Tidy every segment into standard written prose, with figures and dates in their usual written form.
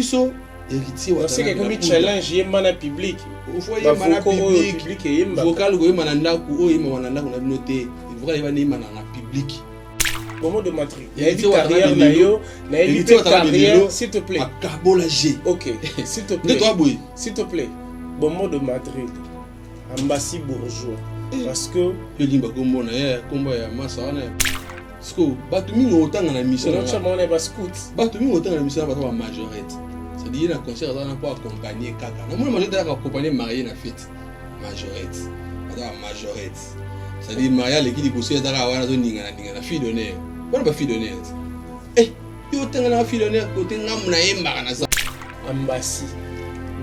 biso héritier wa c'est comme challenge yemana public au fois yemana public vocal ko yemana ndaku o yemana ndaku na binote vocal yemana na public moment de matrice il y a une carrière na yo na une carrière s'il te plaît akabola G OK s'il te plaît s'il te plaît moment de Madrid Ambassi bourgeois parce que yo limba kombo na ya kombo ya masa wana sko batu mingi otanga na mission na chama na ba scout batu mingi otanga na mission ba majorette c'est-à-dire na concert dans pour accompagner kaka na moi majorette accompagner marié na fête majorette c'est-à-dire Maria l'équipe de conseil dans wana zo ninga na fille d'honneur wana ba fille d'honneur yo tanga na fille d'honneur côté ngamu na yemba na ça Ambassi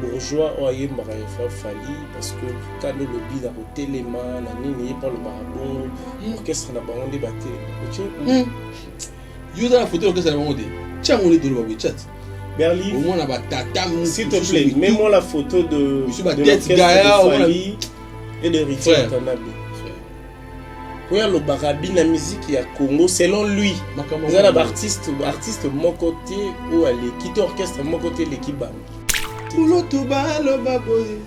bourgeois oye marafa fali parce que quand le lobby dans téléma na nini pas le barabon orchestre na bango de baté yo dans la photo orchestre na bango de tiens on est de le chat Berly au moins na batata s'il te plaît mets-moi la photo de Fali et de Richard Tanabe oya lo barabi na musique ya Congo selon lui ça la artiste mon côté ou aller quitter orchestre mon côté l'équipe bam Puloto balo baboye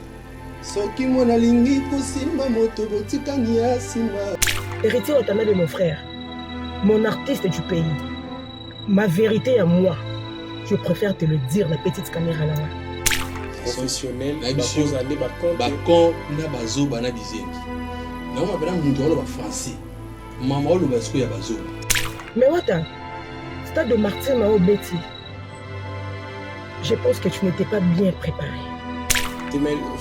soki mona lingi kosimba moto botikani ya simba. Héritier Watanabe de mon frère, mon artiste du pays, ma vérité à moi, je préfère te le dire la petite caméra là. Professionnel, bakon na bazo bana dizengi. Na on appelle un monde français. Maman le basko ya bazo. Mais Wata, stade de Martin Mao Betty. Je pense que tu n'étais pas bien préparé.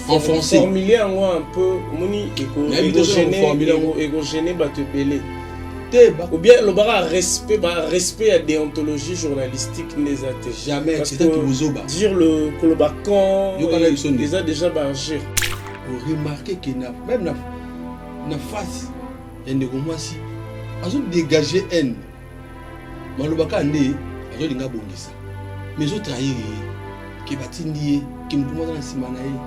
En français. Formuler en moi un peu, moni égo-gêné, te belé. Ou bien le bara respect à déontologie journalistique n'est athée. Jamais, c'est ça qui vous oba. Dire le colobacan, ils ont déjà bargé. Vous remarquez que même na face, il y a des si ils ont dégagé haine. Malobaka ne, ils ont linga bongisa. Mais ils ont trahi. Qui batindi qui me demande dans simanae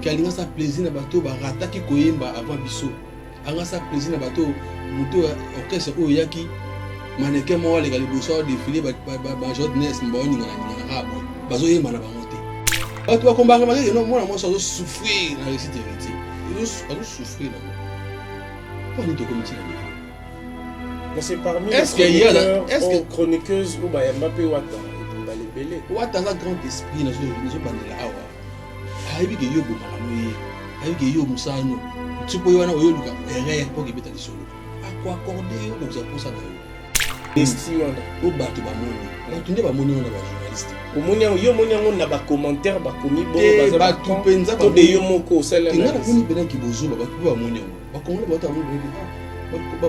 qui alinga sa plaisir na bateau ba rata ki koyemba avant biso anga sa plaisir na bateau moto orchestre o yaki maneke mo wale gali boso défilé ba jodness mba oni ngana rabo bazo yemba na bangote bato ba kombanga maki no mona mo so souffrir na réussite héritier ils ont souffrir là pour ni de comité là c'est parmi les chroniqueuses ou ba Mbappé Wata Wata na grand esprit na zo bandela awa aibi ke yo bomakamoye aibi ke yo musano tsupo yo wana oyoluka ere pour que beta lisolo akwa accorder yo za posa na yo esti wana o bato ba moni batunde ba moni na ba journaliste o moni yo moni ngo na ba commentaire ba komi bo ba tu penza ba de yo moko sala na ngana bena ki bozo ba ba moni ngo ba kongola ba ta moni ba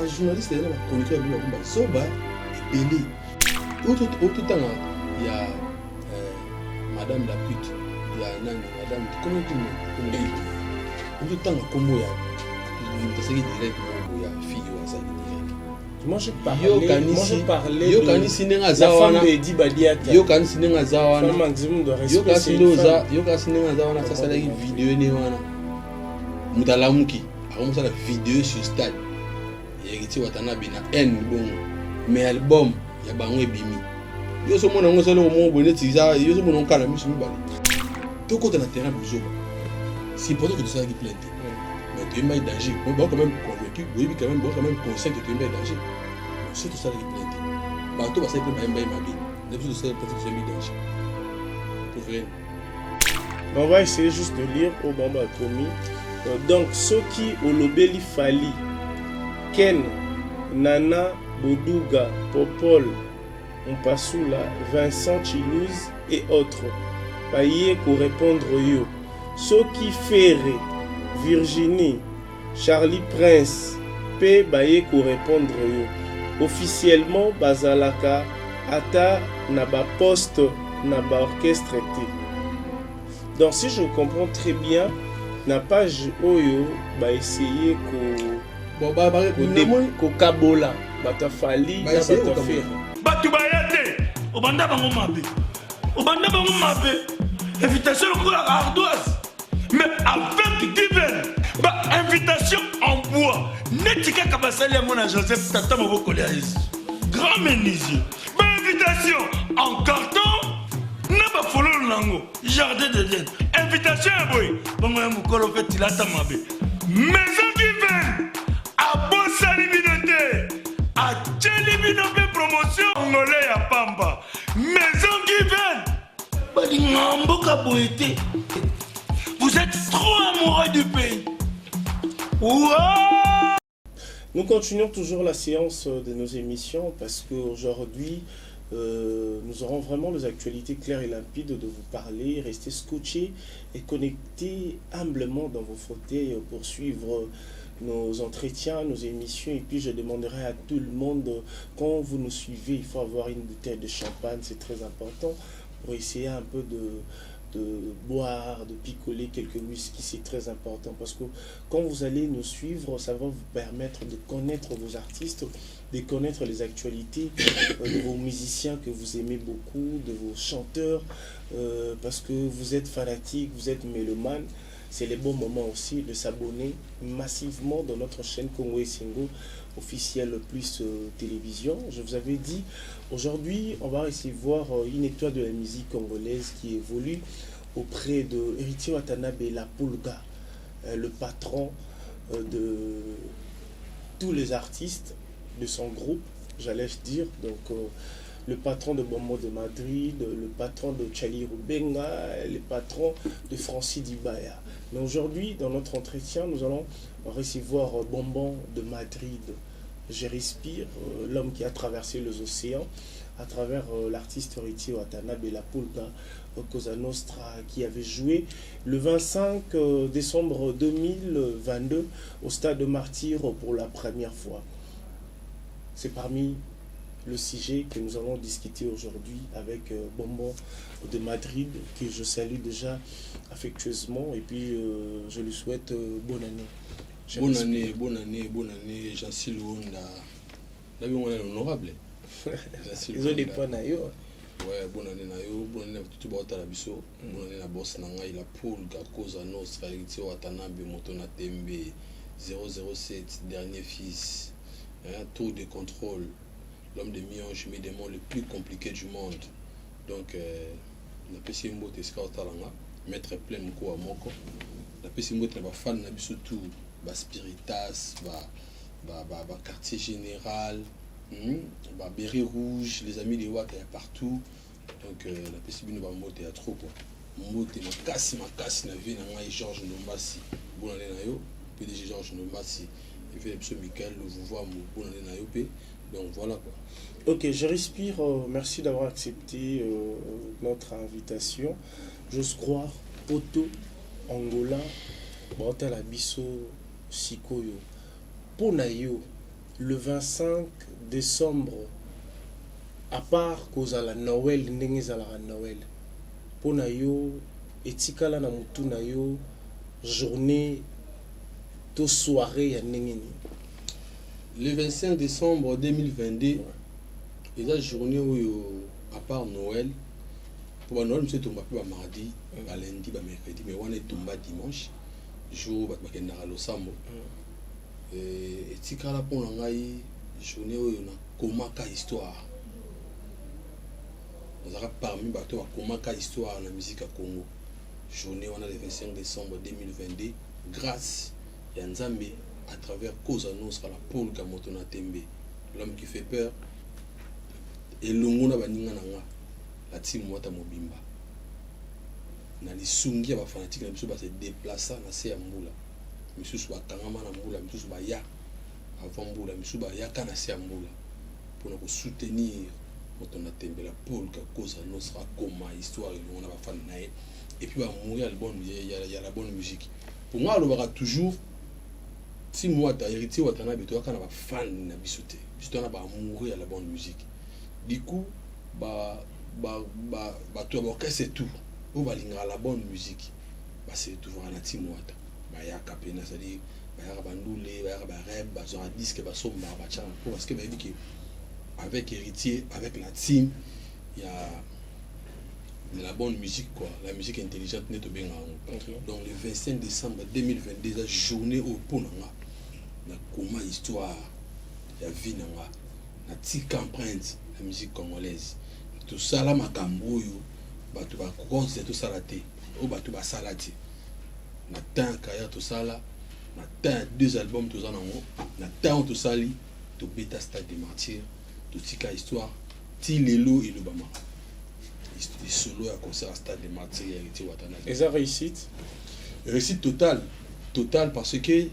journaliste na ba chroniqueur ba soba ebele auto tanga il y a madame la pute, il y a madame comment tu me on tout temps comme il y a c'est direct il y a fille ou ça moi je parlais yo kanisi nenga la zawana femme de Dibadiata yo kanisi nenga zawana maximum de respect yo kanisi nenga zawana ça la vidéo ne wana mutalamuki akomosa la vidéo sur stade Héritier Watanabe na N bon mais album ya bango ebimi yo so mona ngo solo mo bonne tiza yo so mona nkala misu mibali to côté na terrain bozo c'est important que tu sois plainte mais tu es en danger on va quand même convaincu oui quand même conscient que tu es en danger c'est tout ça qui plainte ba to ba sai pe ba mabi ne plus de ça peut-être c'est danger pour vrai on va essayer juste de lire au bamba commis donc ceux qui olobeli fali Ken Nana Boduga Popol Mpasula, Vincent Chilouz et autres. Paye pour répondre yo. Soki Ferré, Virginie, Charlie Prince, P. Baye pour répondre yo. Officiellement, Bazalaka, Ata Naba Poste, Naba Orchestre T. Donc si je comprends très bien, la page Oyo va essayer ko Kabola, Batafali, Bataferi. Batu bayate obanda bango mabe invitation pour la ardoise mais avec divin ba invitation en bois netika kabasali ya mona Joseph tata moboko les grand menuisier ba invitation en carton na ba bongo jardin de den invitation ya boye bongo ya mokolo mpe tilata mabe maison given abosani bino te atieli bino mpe promotion ngole ya pamba maison given balinga mboka boye te vous êtes trop amoureux du pays. Wow. Nous continuons toujours la séance de nos émissions parce qu'aujourd'hui, nous aurons vraiment les actualités claires et limpides de vous parler. Restez scotchés et connectés humblement dans vos fauteuils pour suivre nos entretiens, nos émissions. Et puis je demanderai à tout le monde, quand vous nous suivez, il faut avoir une bouteille de champagne, c'est très important pour essayer un peu de boire, de picoler quelques whisky, c'est très important parce que quand vous allez nous suivre, ça va vous permettre de connaître vos artistes, de connaître les actualités de vos musiciens que vous aimez beaucoup, de vos chanteurs, parce que vous êtes fanatiques, vous êtes mélomanes. C'est le bon moment aussi de s'abonner massivement dans notre chaîne Congo et Singo officielle plus télévision. Je vous avais dit, aujourd'hui, on va recevoir une étoile de la musique congolaise qui évolue auprès de Héritier Watanabe La Pulga, le patron de tous les artistes de son groupe, j'allais dire. Donc, le patron de Bombo de Madrid, le patron de Charlie Rubenga, le patron de Francis Dibaya. Mais aujourd'hui, dans notre entretien, nous allons recevoir Bonbon de Madrid. Je respire, l'homme qui a traversé les océans, à travers l'artiste Héritier Watanabe La Pulga, Cosa Nostra, qui avait joué le 25 décembre 2022 au Stade de Martyr pour la première fois. C'est parmi le sujet que nous allons discuter aujourd'hui avec Bonbon de Madrid, que je salue déjà affectueusement et puis je lui souhaite bonne année. Bonne année, Jancy Luonda. Là, on est honorable. Ils ont des points d'ailleurs. Ouais, bonne année, bonne année à tout le monde. Bonne année à Boss Nanga, La Pulga, Cosa Nostra, Héritier Watanabe, Motona Tembe, 007, dernier fils, tour de contrôle. L'homme de Mionge, mais des mots les plus compliqués du monde. Donc, la PC Mbote Talanga, mettre plein de coups à Moko. La PC Mbote va fan surtout Spiritas, quartier général, Béret Rouge, les amis des Watt, il y a partout. Donc, la PC Mbote, il y a trop quoi. Mbote, ma casse, la vie, Georges Nombassi, bon année nayo, PDG Georges Nombassi, et fait le Michael, vous voir bon année nayo. Donc voilà quoi. Ok, je respire. Merci d'avoir accepté notre invitation. J'ose croire, Poto, Angola, Bantala Bisso, Sikoyo. Ponayo, le 25 décembre, à part cause à la Noël, n'engez à la Noël. Ponayo, etikala na mutunayo, journée, to soirée ya n'engeni. Le 25 décembre 2022, il y a une journée où, à part Noël, pour Noël, je suis tombé mardi, lundi, mercredi, mais on est tombé dimanche, jour où je suis allé au Sambo. Et si tu as une journée où on a une histoire, on a parmi les histoire de la musique à Congo. Journée on a le 25 décembre 2022, grâce à Nzambe, à travers Cosa Nostra, La Pulga, Motona Tembe, l'homme qui fait peur, et l'ongona baninga nanga, la team Mwata Mobimba. Na lisungi ya fanatique na biso ba se déplacer na se ya mbula. Misusu ba kangama na mbula, misusu ba ya avant mbula, misusu ba ya kana se ya mbula. Pour nous soutenir Motona Tembe, La Pulga, Cosa Nostra, Koma, histoire et l'ongona ba fan nae. Et puis ba mourir il y a la bonne musique. Pour moi, on aura toujours si moi ta héritier Watanabe to kana ba fan na bisote bisote na ba mourir à la bonne musique du coup to ba c'est tout on va linga la bonne musique c'est toujours na timwata ba ya kapena ça dit ba ya ba ndule ba ya ba rêve ba zo un disque ba somba ba tchan parce que ba dit que avec héritier avec la team il y a de la bonne musique quoi, la musique intelligente n'est bien donc le 25 décembre 2022 la journée au Ponanga na comment histoire ya vie nanga na tika empreinte la musique congolaise tout ça là makambo yo bato bakonse tosala te oyo bato basala te na temps ya carrière tosala na temps ya 2 albums toza nango na temps tosali tobeta Stade des Martyrs totika histoire ti lelo elobamaka solo ya concert à Stade des Martyrs ya Héritier Watana. Et ça réussite? Réussite totale parce que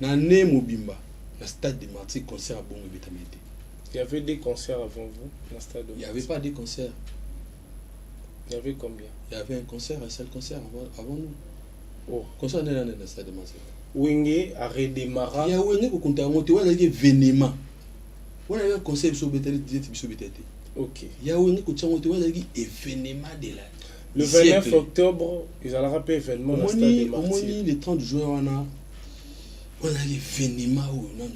na né mobimba na Stade des Martyrs concert à bongo betamete. Il y avait des concerts avant vous dans Stade des Martyrs? Il n'y avait pas de concerts. Il y avait combien? Il y avait un seul concert avant nous. Oh. Concert dans le Stade des Martyrs. Wenge a redémarré. Il y a Wenge qui compte à monter, on a dit événement. On a eu un concert sur Betete. Ok. Il y a Wenge qui compte à monter, on a dit événement de la. Le 29 octobre, ils allaient rappeler événement dans le Stade des Martyrs. Au moins, le 30 juin, on a événement où non,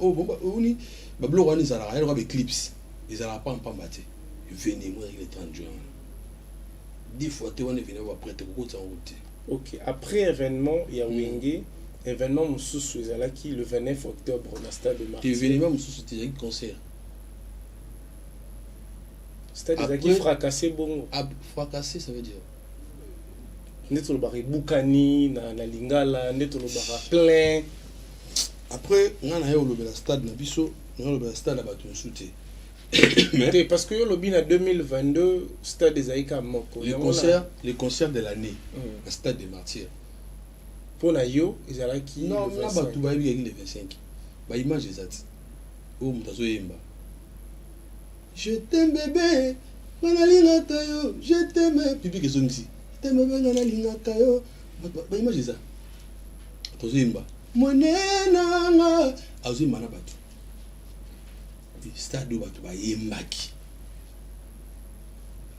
oh bon, on y, bablo on ils allaient avoir éclipse, ils allaient pas en battre. Événement le 30 juin. 10 fois, tu vas venir après te côté en route. Ok. Après événement, il y a Wenge. Événement Moussous qui le 29 octobre dans le Stade des Martyrs. Événement Moussous c'était un concert. C'est-à-dire qui fracassé bon. Fracassé ça veut dire. Neto le barre Boukani na Lingala, neto le barre plein. Après on a eu le stade na biso, on a le stade à batu souté. Mais parce que le bin en 2022 Stade des Aïka Moko. Les concerts de l'année. Le Stade des Martyrs. Pour na yo, ils allaient qui? Non, là batu ba bi le 25. Ba image exact. Oh mutazo yemba. Je t'aime bébé, ngana tayo, je t'aime. Pipi que songi. T'aime bébé ngana tayo. Ba image ça. Tozo yemba. Monena nga azu mana batu. Stade batu ba yembaki.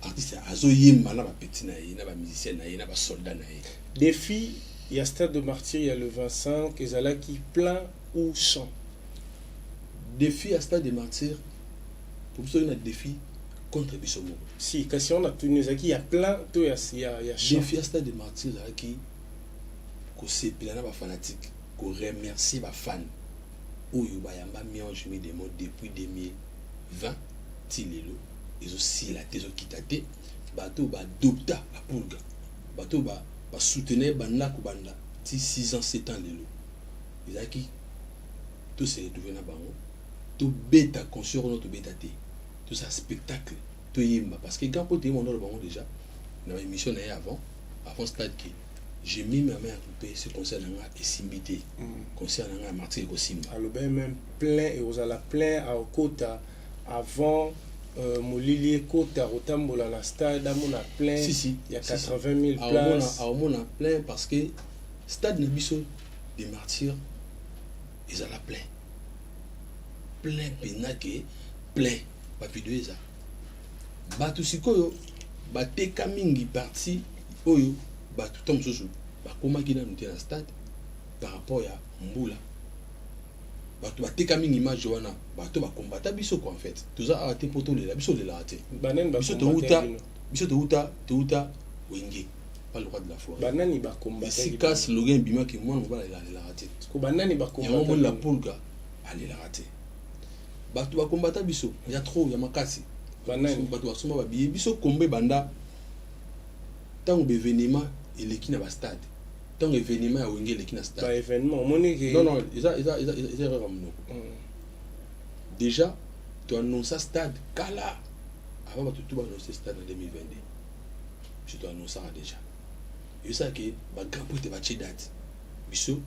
Artiste azo yemba na ba petit na ye, na ba musicien na ye, na ba soldat na ye. Défi, il y a Stade de Martyrs, il y a le 25, et Zala qui plein ou chant. Défi à Stade des Martyrs. Pour ça, il y a un défi contre Bissomo. Si, quand on a tenu ça, il y a plein, il y a chant. Défi à Stade des Martyrs, qui c'est plein de fanatiques, qui remercie les fans. Où il y a un mélange des mots depuis 2020, Tilelo, ils ont aussi la thèse qui t'a dit, bateau ba adopta la pulga, bateau ba soutenir banda kubanda, 6 ans, 7 ans lelo. Ils ont qui tout se retrouvé dans bango, tout bêta conscient notre bêta té, tout ça spectacle, tout yemba parce que quand pour te mon dans le bango déjà, dans l'émission avant stade qui j'ai mis ma main à couper ce concert là et simbité concert là Martyr ko simba alors ben même plein et aux ala plein à Okota avant Molili Kota Rotambola la stade à mon plein si il y a 80 000 places à mon plein parce que stade Nebiso des Martyrs ils ala plein penake plein pas vidéo ça batu sikoyo bateka mingi parti oyo batu tom soso bakomaki na nute na stade par rapport ya mbula batu bateka mingi image wana bato bakombata biso quoi en fait toza arrêté poto lela biso lela raté banen biso te uta wenge pas le roi de la forêt banani bakombata si casse logen bima ki mwana mobala lela raté ko banani bakombata ya mwana la pulga lela raté batu bakombata biso ya trop ya makasi banani batu basoma ba biye biso kombe banda tant événement eleki na ba stade tant événement ya wenge eleki na stade ba événement moniki non ils erreur amno déjà tu annonces stade kala avant tu vas annoncer stade en 2022 je dois annoncer déjà et ça que ba grand pote ba che date biso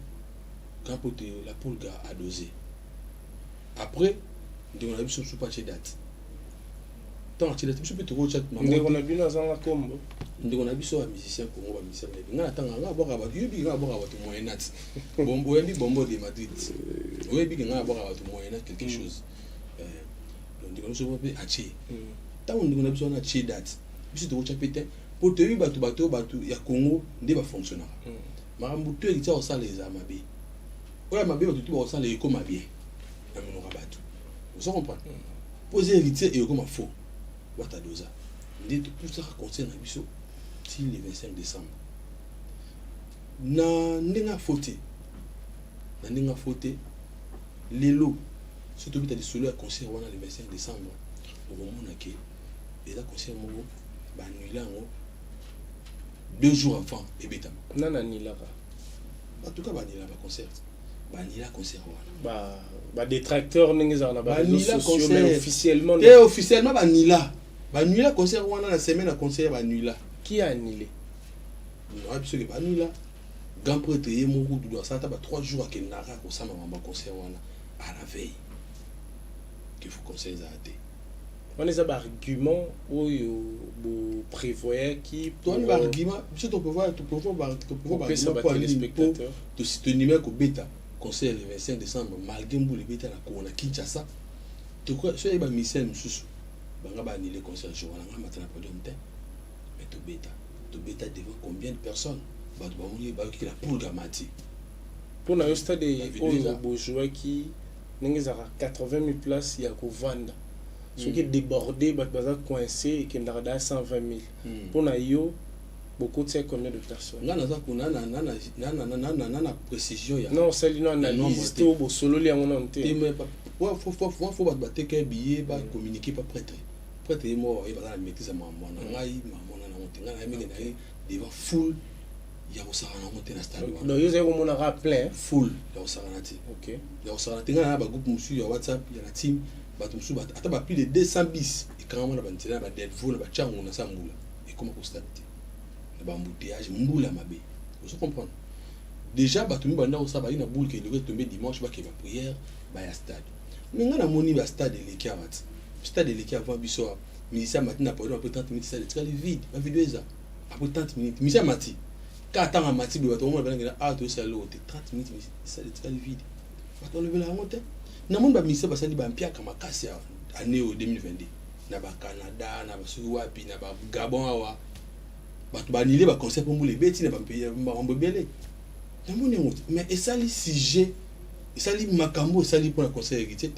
grand pote la pulga a dosé après on a biso sous pas che date tant che date biso peut trop chat on a bien dans la combo ndeko na biso ba musicien Congo ba musicien na ngana tanga nga boka ba yubi nga boka ba to moyenat bombo yebi bombo de Madrid oyebi nga boka ba to moyenat quelque chose donc ndeko so ba achi tant ndeko na biso na chi date biso to chapete pour te yubi bato ya Congo nde ba fonctionner marambu to elita o sala les amabe oya mabe bato to ba sala eko mabie na monora bato vous comprenez poser héritier et comme faux bata doza ndé tout ça concerne na biso ti le 25 décembre na ndenga fauté lelo surtout bita de solo à concert wana le 25 décembre au moment que et là concert moko banila yango 2 jours avant ebetama nana nilaka en tout cas banila ba concert wana ba détracteur ndenge za na ba réseaux banila sociaux mais officiellement banila concert wana na semaine à concert banila qui a annulé non parce que banila grand prêtre ye moko doit ça ba 3 jours à kenara ko sama ba concert wana à la veille qu'il faut concert za até on les a ba argument ou prévoyait qui toi ni ba argument tu peux voir pour les spectateurs de soutenir ko beta concert le 25 décembre malgré mbou le beta na ko na Kinshasa to quoi so ba misel mususu banga ba annuler concert jour na matana podium te mais to beta devant combien de personnes ba qui la poule gamati pour na stade au joueur qui n'engezara 80 000 places ya ko vanda ce qui est débordé baza coincé et qui n'a 120 000 pour na yo beaucoup de combien de personnes na précision ya non c'est une analyse to solo li yango non te faut battre que billet ba communiquer pas prêtre est mort il va la maîtrise à maman ngai maman na monte ngai meke na devant full ya osara na monte na stade donc yo zeko mona ra plein full ya osara na ti OK ya osara na tinga na ba groupe musu ya WhatsApp ya na team bato musu bat ata ba plus de 200 bis et quand on a bantela ba dead vol ba chango na sambula et comment ko stade na ba embouteillage mbula mabe vous comprenez déjà bato mi banda osaba ina boule que devait tomber dimanche ba ke ba prière ba ya stade mais ngana moni ba stade leki avat stade leki avant biso ministère matin après 30 minutes ça le vide ba vidéo ça après 30 minutes ministère mati ka tanga mati be bato mo ba ngena a to ça lo 30 minutes ça le vide bato lever la monte na monde ba ministère ba sali ba mpia kama kasi année 2022 na ba Canada na ba sou wapi na ba Gabon awa bato ba nilé ba concert pour les bêtis na ba pays ba mbebele na monde ngote mais et ça li sujet et ça li makambo et ça li pour la concert héritier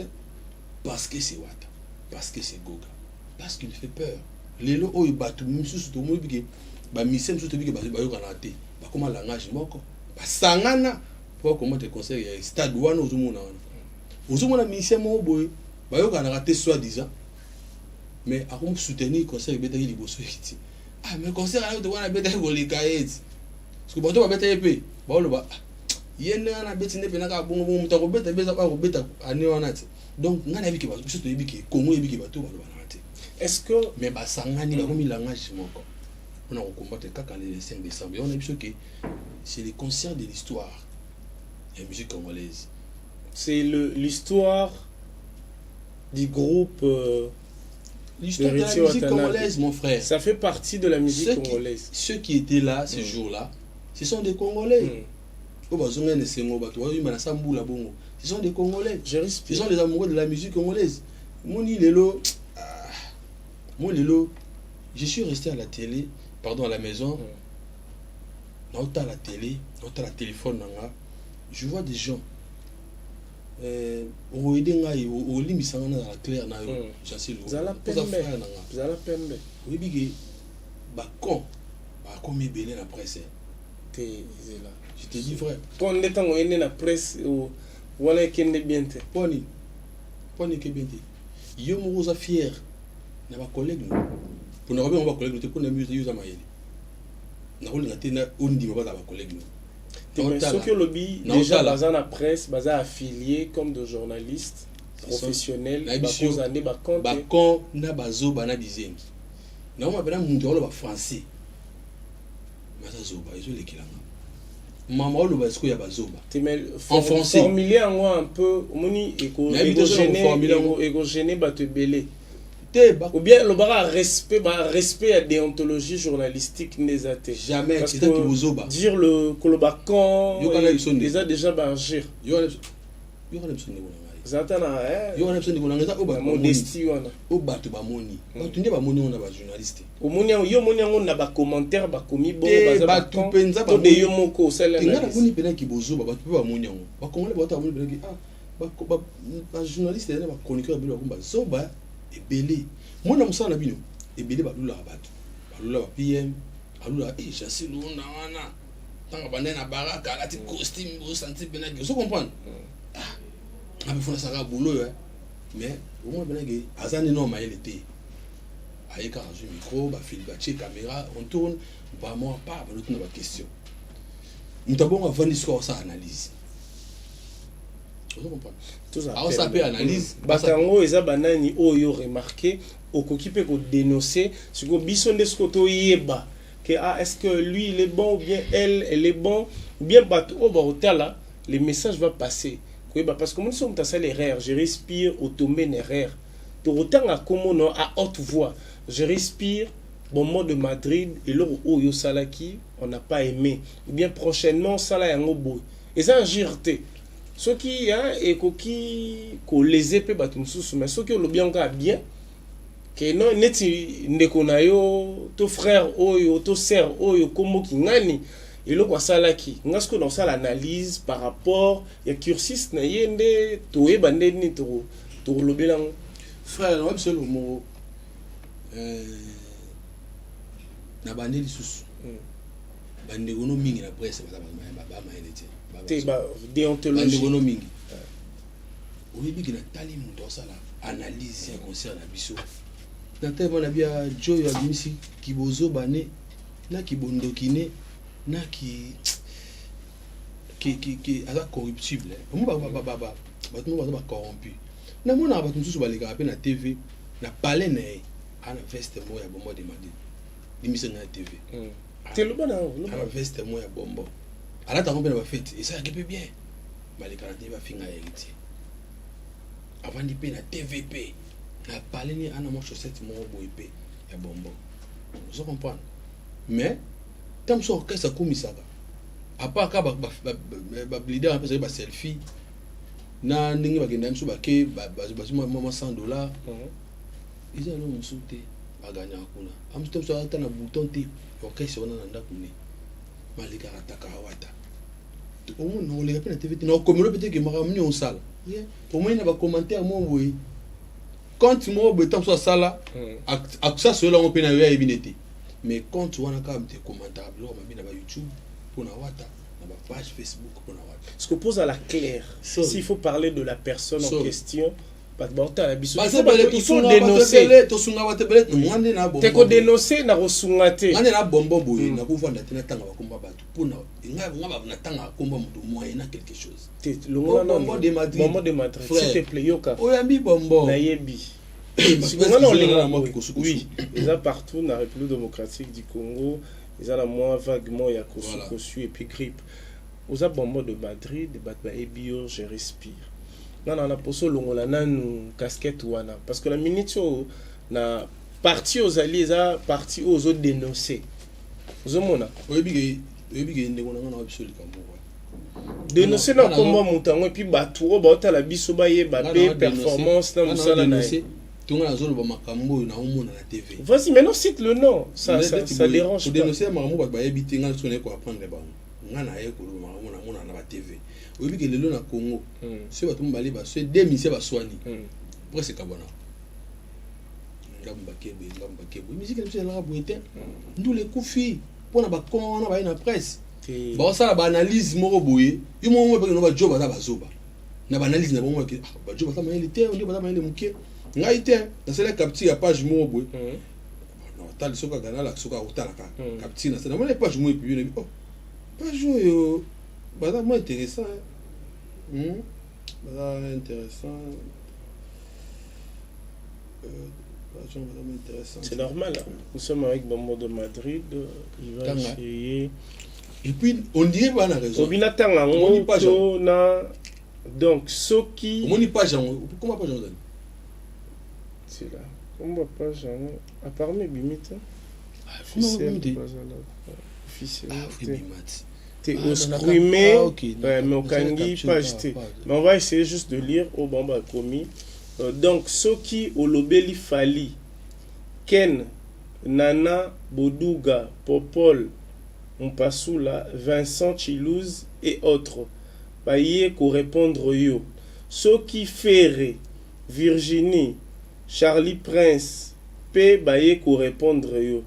parce que c'est Wata parce que c'est Goga parce qu'il fait peur les lo oyo bato mususu to mo bige ba mise mususu to bige ba yo kana te ba koma langage moko ba sangana pour comment te concert ya stade wana ozomona mise mo boy ba yo kana te soi-disant mais a comme soutenir concert beta yi liboso ekiti mais concert ana to wana beta ko likaeti parce que bato ba beta epé ba lo ba yene ana beti ne pena ka bongo muta ko beta beza ba ko beta ani wana ti donc ngana biki ba biso to yebiki kongo yebiki bato ba banate est-ce que mais ba sangani ba komi langage moko on a combattre kaka le 5 décembre on a biso que c'est les concerts de l'histoire et la musique congolaise c'est l'histoire du groupe l'histoire de la musique congolaise mon frère ça fait partie de la musique congolaise ceux qui étaient là ce jour-là ce sont des Congolais ce sont des Congolais. Ce sont des amoureux de la musique congolaise. Je suis resté à la télé, pardon, à la maison. Dans la télé, dans la téléphone, je vois des gens. Je te dis vrai. Quand on est en la presse, voilà qui est bien. Poni qui est bien. Yo mo fier. Na ba collègue nous. Pour nous on va collègue nous pour nous musique yo zamayeli. Na ko linga tena ondi ba ba collègue nous. Ce que lobby déjà dans la presse, baza affilié comme de journalistes professionnels, ba cause année ba compte. Ba kon na bazo bana dizengi. Na on ba mundu ba français. Baza zo ba izo lekilanga. Maman le basco ya bazoba en français formuler un peu moni égo gêné ba te belé ou bien le bara respect à déontologie journalistique n'ezate jamais c'est ça qui bozoba dire le kolobakan ils a déjà bargir yo zatana yo na psoni kolanga za oba modestie wana obato ba moni bato nde ba moni on ba journaliste o moni yo moni ngo na ba commentaire ba komi bo ba tu penza ba de yo moko sala na ngana moni pena ki bozo ba tu ba moni ngo ba kongole ba ta moni pena ki ba journaliste na ba chroniqueur bi ba kumba zoba ebele mona musana na bino ebele ba lula bato ba lula ba PM alula chassi luna wana tanga bande na baraka la ti costume bo senti pena ki so comprendre mais au moins ben azani non maïl était aye kaka azwi micro bafili batie caméra on tourne bamwa pa balotuna baquestion moto abongo avandi sikoyo osala analyse ozo comprendre aosala mpe analyse bato yango eza banani oyo remarqué okoki mpe kodénoncer sikoyo biso nde sikoyo toyeba que est-ce que lui il est bon ou bien elle est bon ou bien bato oyo baotala le message va passer parce que moi nous sommes dans l'erreur je respire automé erreur autant à comment à haute voix je respire bon mot de Madrid et là où yo salaki on n'a pas aimé ou bien prochainement sala yango boy et ça girté ce qui hein et qui les épées batum sous mais ce qui le bien bien que non neti ndekona yo to frère oyo to sœur oyo komo ki ngani et là quoi salaki ngasko dans ça l'analyse par rapport ya cursus na yende to e bande ni to lobelango frère na biso mo na bande lisusu bande gono mingi na presse ba maelete ba déontologie bande gono mingi oyi bigi na tali muto sala analyse ya concert na biso na tellement na bia joy ya misi kibozo bane na kibondokine na ki ala corruptible mo ba bato ba corrompu na mona bato mususu baleka pe na TV na palais na ana veste mo ya bombo de madi dimission na TV te lo bana ana veste mo ya bombo ala ta rompe na ba fête et ça kepe bien baleka na TV ba finga héritier avant di pe na TVP na palais ni ana mo chaussette mo boy pe ya bombo vous comprenez mais tam so ka sa komisaka apa ka ba leader un peu ba selfie na ndenge bagenda mso bake bazuma mama $100 ils allont me sauter baganya kuna amsto so ata na bouton te okese wana na ndako ne malika ataka wata to omo no le pe na TV na komelo peut-être que maramni on sala au moins na ba commentaire mo boy quand mo boy tam so sala aksa so la on pe na yo ebinete mais quand wana ka mte commentable lo mabina ba YouTube pour na wata na ba page Facebook pour na wata. Ce qu'on pose à la claire, s'il faut parler de la personne en question, il faut dénoncer. Tu faut dénoncer na rosungate. Ngane na bombo boy na kuvanda tena tanga bakomba batu pona ngaba na tanga komba mutu moyen na quelque chose. Bombo de Madrid. S'il te plaît yoka. Oyambi bombo. Na yebi. Oui, ils ont partout dans la République démocratique du Congo, ils ont la moins vaguement il y a Kosu et puis grippe. Aux abonnements de Madrid, de bio, je respire. Non, on a posé le casquette ouana parce que la minute na parti aux alliés, a parti aux autres dénoncés. Aux hommes oui, dénoncer dans combat montant et puis bateau, bateau la bisobaye, bateau performance dans le salon. Vas-y, maintenant cite le nom. Ça dérange pas. Dénoncer maman ba yebite ngal sonné ko apprendre ba. Ngana ye ko mona na ba TV. Oyebi ke lelo na Congo. Se bato mbali ba se démissionner ba soigner. Presque kabona. Ngamba kebe. Musique na la boité. Ndou les koufi pona ba kon na ba na presse. Ba ça ba analyse moko boye. Yo mo pe no ba job ba zoba. Na ba analyse na bo mo ke ba job ba mayelité, on dit ba mayelé muke. Ngaite na sele capture ya page mo boy non tal soka gana la soka utala ka capture na sele mo page mo puis ne oh page yo bada mo intéressant bada intéressant page bada intéressant c'est normal hein? Nous sommes avec Bombo de Madrid il va essayer et puis on dirait pas na raison obina tanga ngo na donc soki on ni page comment page on c'est là. On va pas jamais. À part mes bimites. Officiel. T'es exprimé. Mais au Kangi, pas jeté. Mais on va essayer juste de lire au Bamba commis. Donc, Soki Olobeli Fali, Ken, Nana, Boduga, Popol, Mpasula, Vincent Chilouz et autres. Paye ko répondre yo. Soki Ferré, Virginie, Charlie Prince, P. Baye ko répondre yo.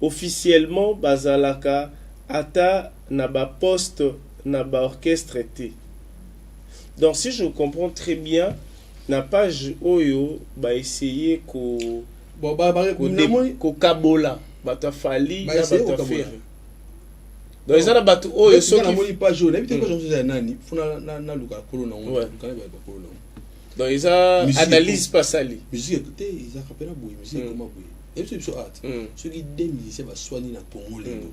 Officiellement, Bazalaka, Ata, Naba poste, Naba orchestre T. Donc, si je comprends très bien, na page Oyo, ba essayer ko bon kokabola bato afali Bah, na essaye bato kokabola. afere donc eza na bato oyo soki soki moni pas jaune habite ko jonzo ya nani funa na luka kolo na Ouais. on kana ba kolo na donc eza Musique, analyse pasali musique écoutez ils a rappelé boy musique comment boy et puis so art soki des musiciens ba soigner na Congo lendo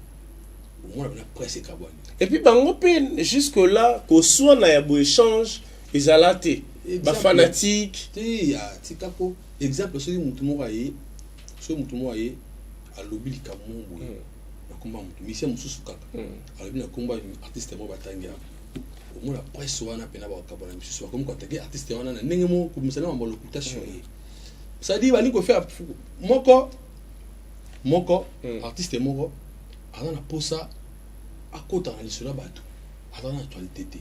au moins na presse kabwani et puis bango mpe jusque là koswana ya boéchange ezala te bafanatique te ya tikako exemple soki mutu moko aye alobi likambo boye nakomba mutu misia mosusu kaka alobi nakomba artiste moko batangi ya omona presse wana pena bakabona misusu bakomi koatake artiste wana na ndenge moko komisana mambo locutation ye c'est-à-dire balingi kofaire moko artiste moko aza na posa akota na lisolo ya bato aza na actualité te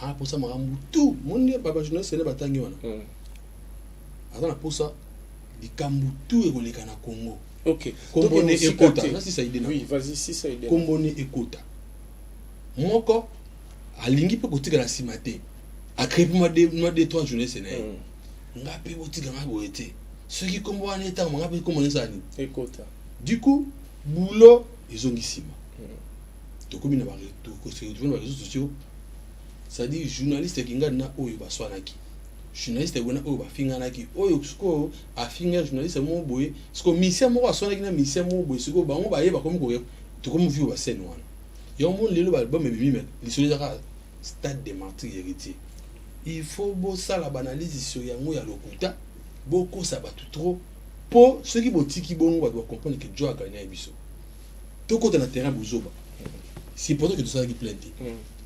ana posa makambo tu moni bajournaliste ne batangi wana aza na posa likambo tu ekoleka na Congo. ok Kombone ekota na sisa idena oui vas-y si ça idena kombone ekota moko alingi pe kotika na sima te akrepe ma de 3 journées c'est nae ngape botika ma boete soki kombo wana eta ngape kombone sani ekota du coup boulot ezongi sima tokomi na ba réseaux sociaux c'est-à-dire journaliste kinga na oyo baswanaki journaliste bona oyo bafinganaki oyo siko afinga journaliste mo boye siko mission moko asonaki na mission mo boye siko bango bayeba komi ko tokomi vivre ba scène wana yo mon lelo ba album mimi lisolo zaka stade de martyr héritier il faut bo sala banalize sur yango ya lokuta boko sa batu trop po ceux qui botiki bongo ba doit comprendre que Dieu a gagné biso to côté na terrain bozoba c'est pourtant que tout ça qui plainte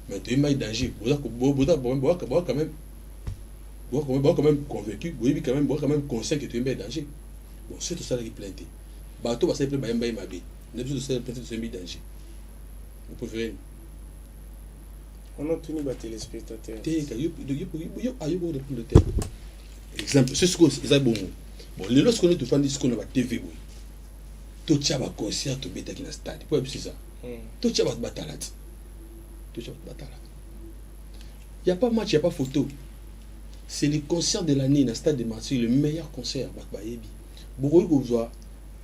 mais tu es mal danger boza quand même quand même convaincu, oui, quand même conscient que tu es en danger. Bon, c'est tout ça qui plainte. Bateau va s'appeler Bayamba Mabé. N'est pas tout ça plainte de danger. Vous préférez. on a tenu les téléspectateurs. Exemple, c'est ce que c'est bon. Bon, les lorsqu'on est tout fan de ce qu'on a TV, tout ça va concert, tout bêta qui na stade. Pourquoi c'est ça? Tout ça va batalat. Tout ça va batalat. Il n'y a pas match, il n'y a pas photo. C'est le concert de l'année dans le stade de Marseille, le meilleur concert. Beaucoup de choses,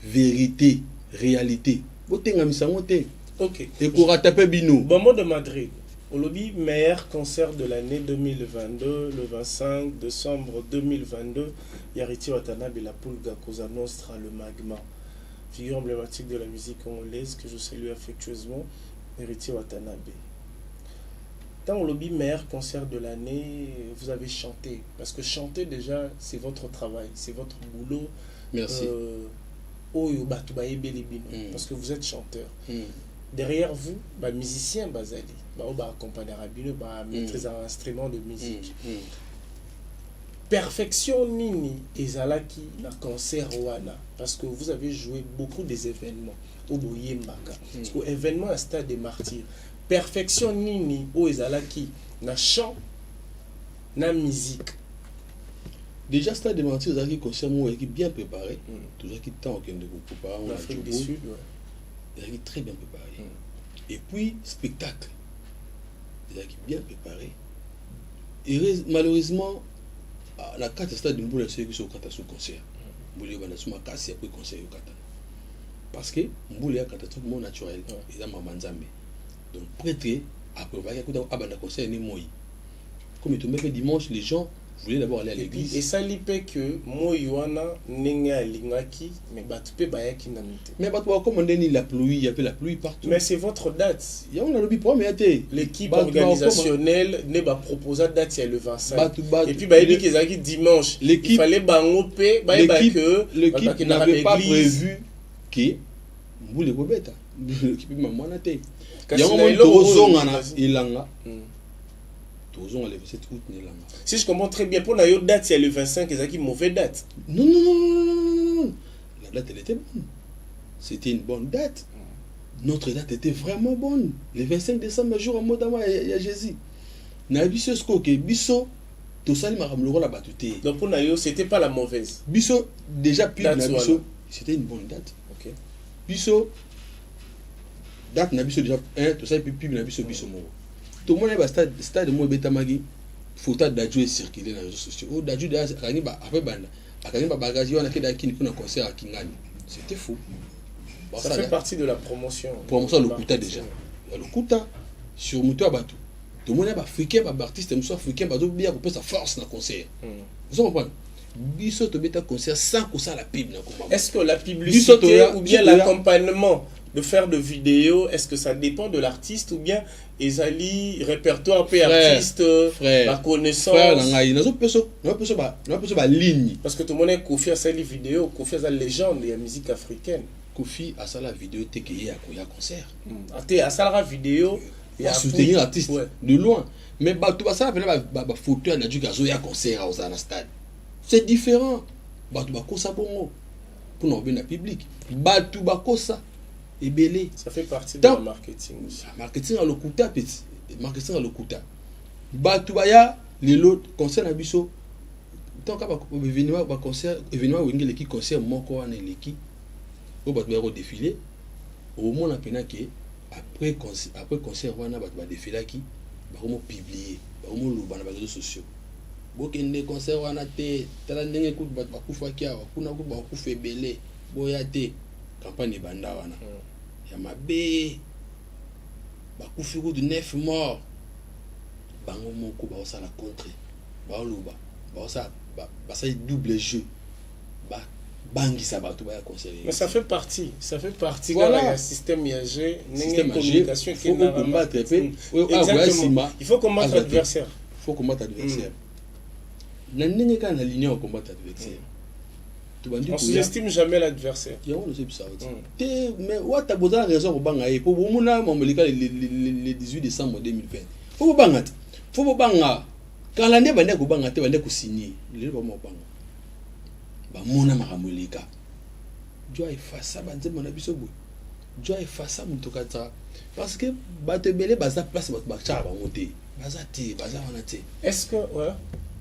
vérité, réalité. Ok. Et pour rattraper Bino. Bon mot de Madrid. Au lobby, meilleur concert de l'année 2022, le 25 décembre 2022. Yariti Watanabe, la Pulga, Cosa Nostra, le Magma. Figure emblématique de la musique congolaise que je salue affectueusement. Yariti Watanabe. Dans le lobby meilleur concert de l'année, vous avez chanté. Parce que chanter déjà, c'est votre travail, c'est votre boulot. Merci. Parce que vous êtes chanteur. Derrière vous, musicien Bazali, accompagner Rabino, maîtrise un instrument de musique. Perfection Nini et Zalaki na concert Wana. Parce que vous avez joué beaucoup des événements au Bouyembaka. Parce que événement à Stade des Martyrs. Perfection Nini ou ezalaki na chant na musique. Déjà Stade de Martyrs ezalaki concert mo qui bien préparé. Tout ça qui temps que de préparer en Afrique du Sud, ezalaki très bien préparé. Et puis spectacle. Ezalaki bien préparé. Et malheureusement la carte stade de Mboula c'est que sur carte sur concert. Mboula bana suma kasi après concert yo kata. Parce que Mboula catastrophe mon naturel et dans Mamanzambe. Donc prêter après abanda concert ni moi comme il tombait dimanche les gens voulaient d'abord aller à l'église et ça lipé que moi yoana nenga lingaki mais batupé bayaki namite mais batwa comme on dit la pluie il y avait la pluie partout mais c'est votre date il y a on a lobby premier été l'équipe organisationnelle ne va proposer date le 25 et puis bah il dit dimanche il fallait bangopé l'équipe n'avait pas prévu que Mboule Bobeta l'équipe maman na té il y a un moment tozonga na ilanga tozonga le 27 août na ilanga si je comprends très bien pour la date c'est le 25 ezaki mauvaise date non la date elle était bonne c'était une bonne date notre date était vraiment bonne le 25 décembre jour en mode il y a Jésus na biso sko ke biso to sali makamlo la batute donc pour nayo c'était pas la mauvaise biso déjà puis na biso c'était une bonne date OK biso date na biso déjà tout ça puis na biso mo tout le monde ba stade mo betamagi photo d'Adjo est circulé dans les réseaux sociaux. D'Adjo d'ailleurs après banda akangi ba bagage wana ke dakini kuna concert à Kingani. C'était fou. Ça fait partie de la promotion. Promotion le Kuta déjà. Le Kuta sur moto abatu. Tout le monde est africain, ba artiste muso africain ba do bien couper sa force na concert. Vous comprenez? Biso to beta concert sans que ça la pub na komba. Est-ce que la publicité ou bien l'accompagnement de faire de vidéos, est-ce que ça dépend de l'artiste ou bien ezali répertoire pe artiste la connaissance frère ngai nazo peso ba ligne parce que tout le monde est Kofi a sali vidéo, Kofi a la légende de la musique africaine. Kofi a sala vidéo te ke ya concert. Ate a sala vidéo et à soutenir l'artiste de loin. Mais bah tu vas ça ba photo na du gazo ya concert au na stade. C'est différent. Bah tu vas kosa bongo pour non bien public. Bah tu vas kosa ebele. Ça fait partie de la marketing aussi. Marketing à l'okuta petit. Marketing à l'okuta. Bah tu vas ya les autres concert na biso. Tant ka ba événement ba concert événement wingé qui concert moko wana leki. Au ba tu va défiler. Au moins na pena que après concert wana ba défiler qui ba comment publier, ba comment loba na ba réseaux sociaux. Bokende concert wana te tala ndenge ku ba kufa kia kuna ku ba kufa ebele boya te campagne banda wana ya mabe ba kufi ku de 9 morts bango moko ba osala contre ba loba ba osala ba ça double jeu ba bangisa bato ba concert. Mais ça fait partie voilà. Le système IAG, communication qui faut combattre il faut combattre l'adversaire. N'année quand la ligne on combat l'adversaire. On sous-estime jamais l'adversaire. Mais what a besoin raison au bangaye pour mona mamolika le 18 décembre 2020. Faut banga quand l'année va nek banga te va nek signer. Le ba mo banga. Ba mona makamolika. Joa efasa banze mona biso boy. Joa efasa mutokata parce que ba te belé baza place ba cha ba monter. Baza wana te. Est-ce que voilà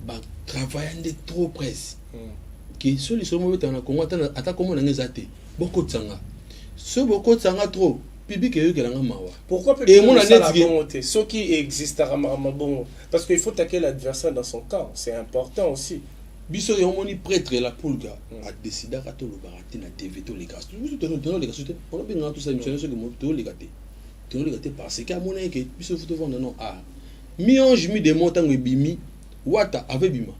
ba travailler trop presse. Qui solution mo beta na Congo ata comme na ngezate. Boko tsanga. Ce boko tsanga trop. Public est que mawa. Pourquoi peut-être ce qui existe à bon parce qu'il faut attaquer l'adversaire dans son camp, c'est important aussi. Biso yo moni prêtre la poulga a décidé à to le baraté na TV to les gars. Tout les gars on a bien tout ça émission ce que mo to les gars. To les gars parce que mon que biso photo vendre non ah. Mionge mi de montant bimi wata avec bima.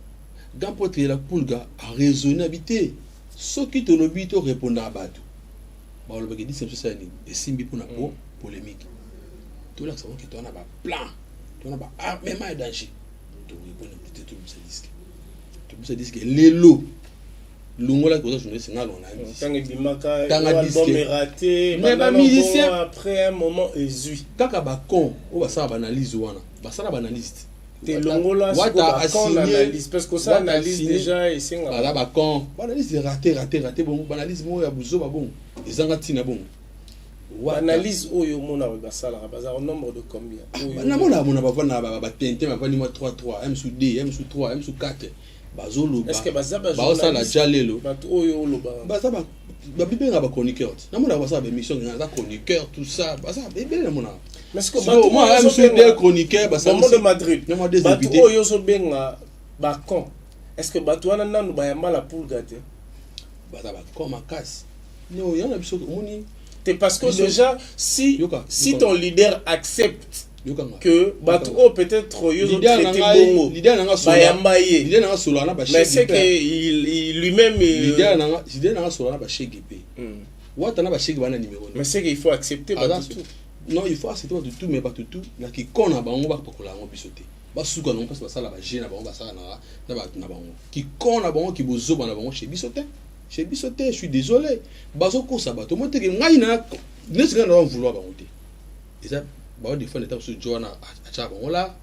Gan prêtre la poulga a raisonnabilité. Ce qui te le bito répondre à batu. Ba le bagadi c'est ça ni et simbi pour na polémique. Tout là ça que tu as ba plan. Tu as ba même à danger. Tu répondre peut-être tout ça disque. Tout ça disque les lots. Longola que journaliste ngalo na ami. Tanga disque raté, mais ba musicien après un moment ezui. Kaka ba con, on va ça analyse wana. Ba ça ba analyste. Te longola sur analyse parce que ça analyse déjà et c'est ngala ba con. Ba analyse raté bon, ba analyse mo ya buzo ba bon. Ezanga tina bon. Analyse oyo mona ba sala ba au nombre de combien. Na mona ba vana ba tente ba vani mo 3 M sous D, M sous 3, M sous 4. Bazolo est-ce que bazaba ça la jalelo ba oyo lo ba bazaba ba bibenga ba chroniqueur na mona ba ça ba émission na chroniqueur tout ça ba ça bébé na mona mais ce que moi M sous D chroniqueur ba ça de Madrid ba oyo so benga ba con est-ce que ba toana nanu ba yamba la poule gâté ba ça ba comme ma casse non yana biso moni c'est parce que déjà si ton leader accepte que bato peut-être yo traité bongo leader nanga solana ba mais c'est que il lui-même leader nanga solana ba chèque pe wata na ba chèque bana numéro mais c'est qu'il faut accepter pas tout non il faut accepter tout mais pas tout na ki kona bango ba pokola ngo bisote ba suka non parce que ça la ba gêne bango ba ça na bango ki kona bango ki bozo bana bango chez bisote je suis désolé bazo ko sabato mo te ke ngai na ne se na vouloir bango te et ça ba des fois l'état sur Joana a chaba wala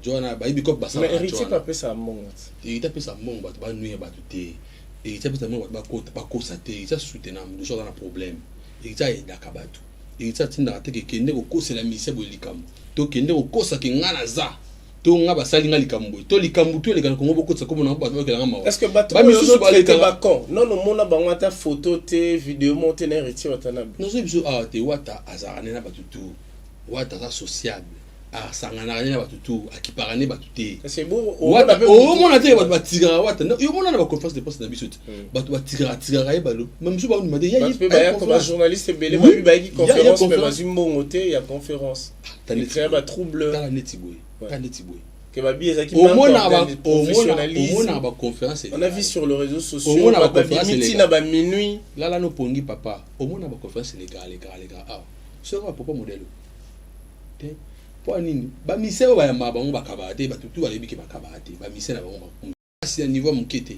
Joana ba ibiko ba ça mais héritier pas peut ça monte il t'a fait ça monte ba nuit ba tout et il t'a fait ça monte ba ko ça te il t'a soutenir de choses dans un problème il t'a aidé kabatu il t'a tinda te ke kende ko c'est la mission bolikam to kende ko ça ke ngana za to nga ba salinga likambo to likambo to lekana ko ngoboko tsa ko mona ba ba kelanga mawa est-ce que ba misusu ba lekana ba non non mona ba ngata photo te vidéo monter na héritier watana non c'est biso ah te wata azarane na ba tout wata ça sociable asangana na bato tout akiparane bato te c'est beau au moins te bato batigara wata yo mona na ba conférence de presse na biso bato batigara balo même so ba on demandé ya comme journaliste belé ba qui conférence mais bazimbongo te ya conférence il crée ba trouble ta neti boy que babi ezaki au moins na ba conférence on a vu sur les réseaux sociaux ba meeting na ba minuit là no pongi papa au moins na ba conférence les gars ah ce va papa modèle te pour nini ba misero ba yamba bango bakabate ba tutu balebiki bakabate ba misera bango si à niveau mukete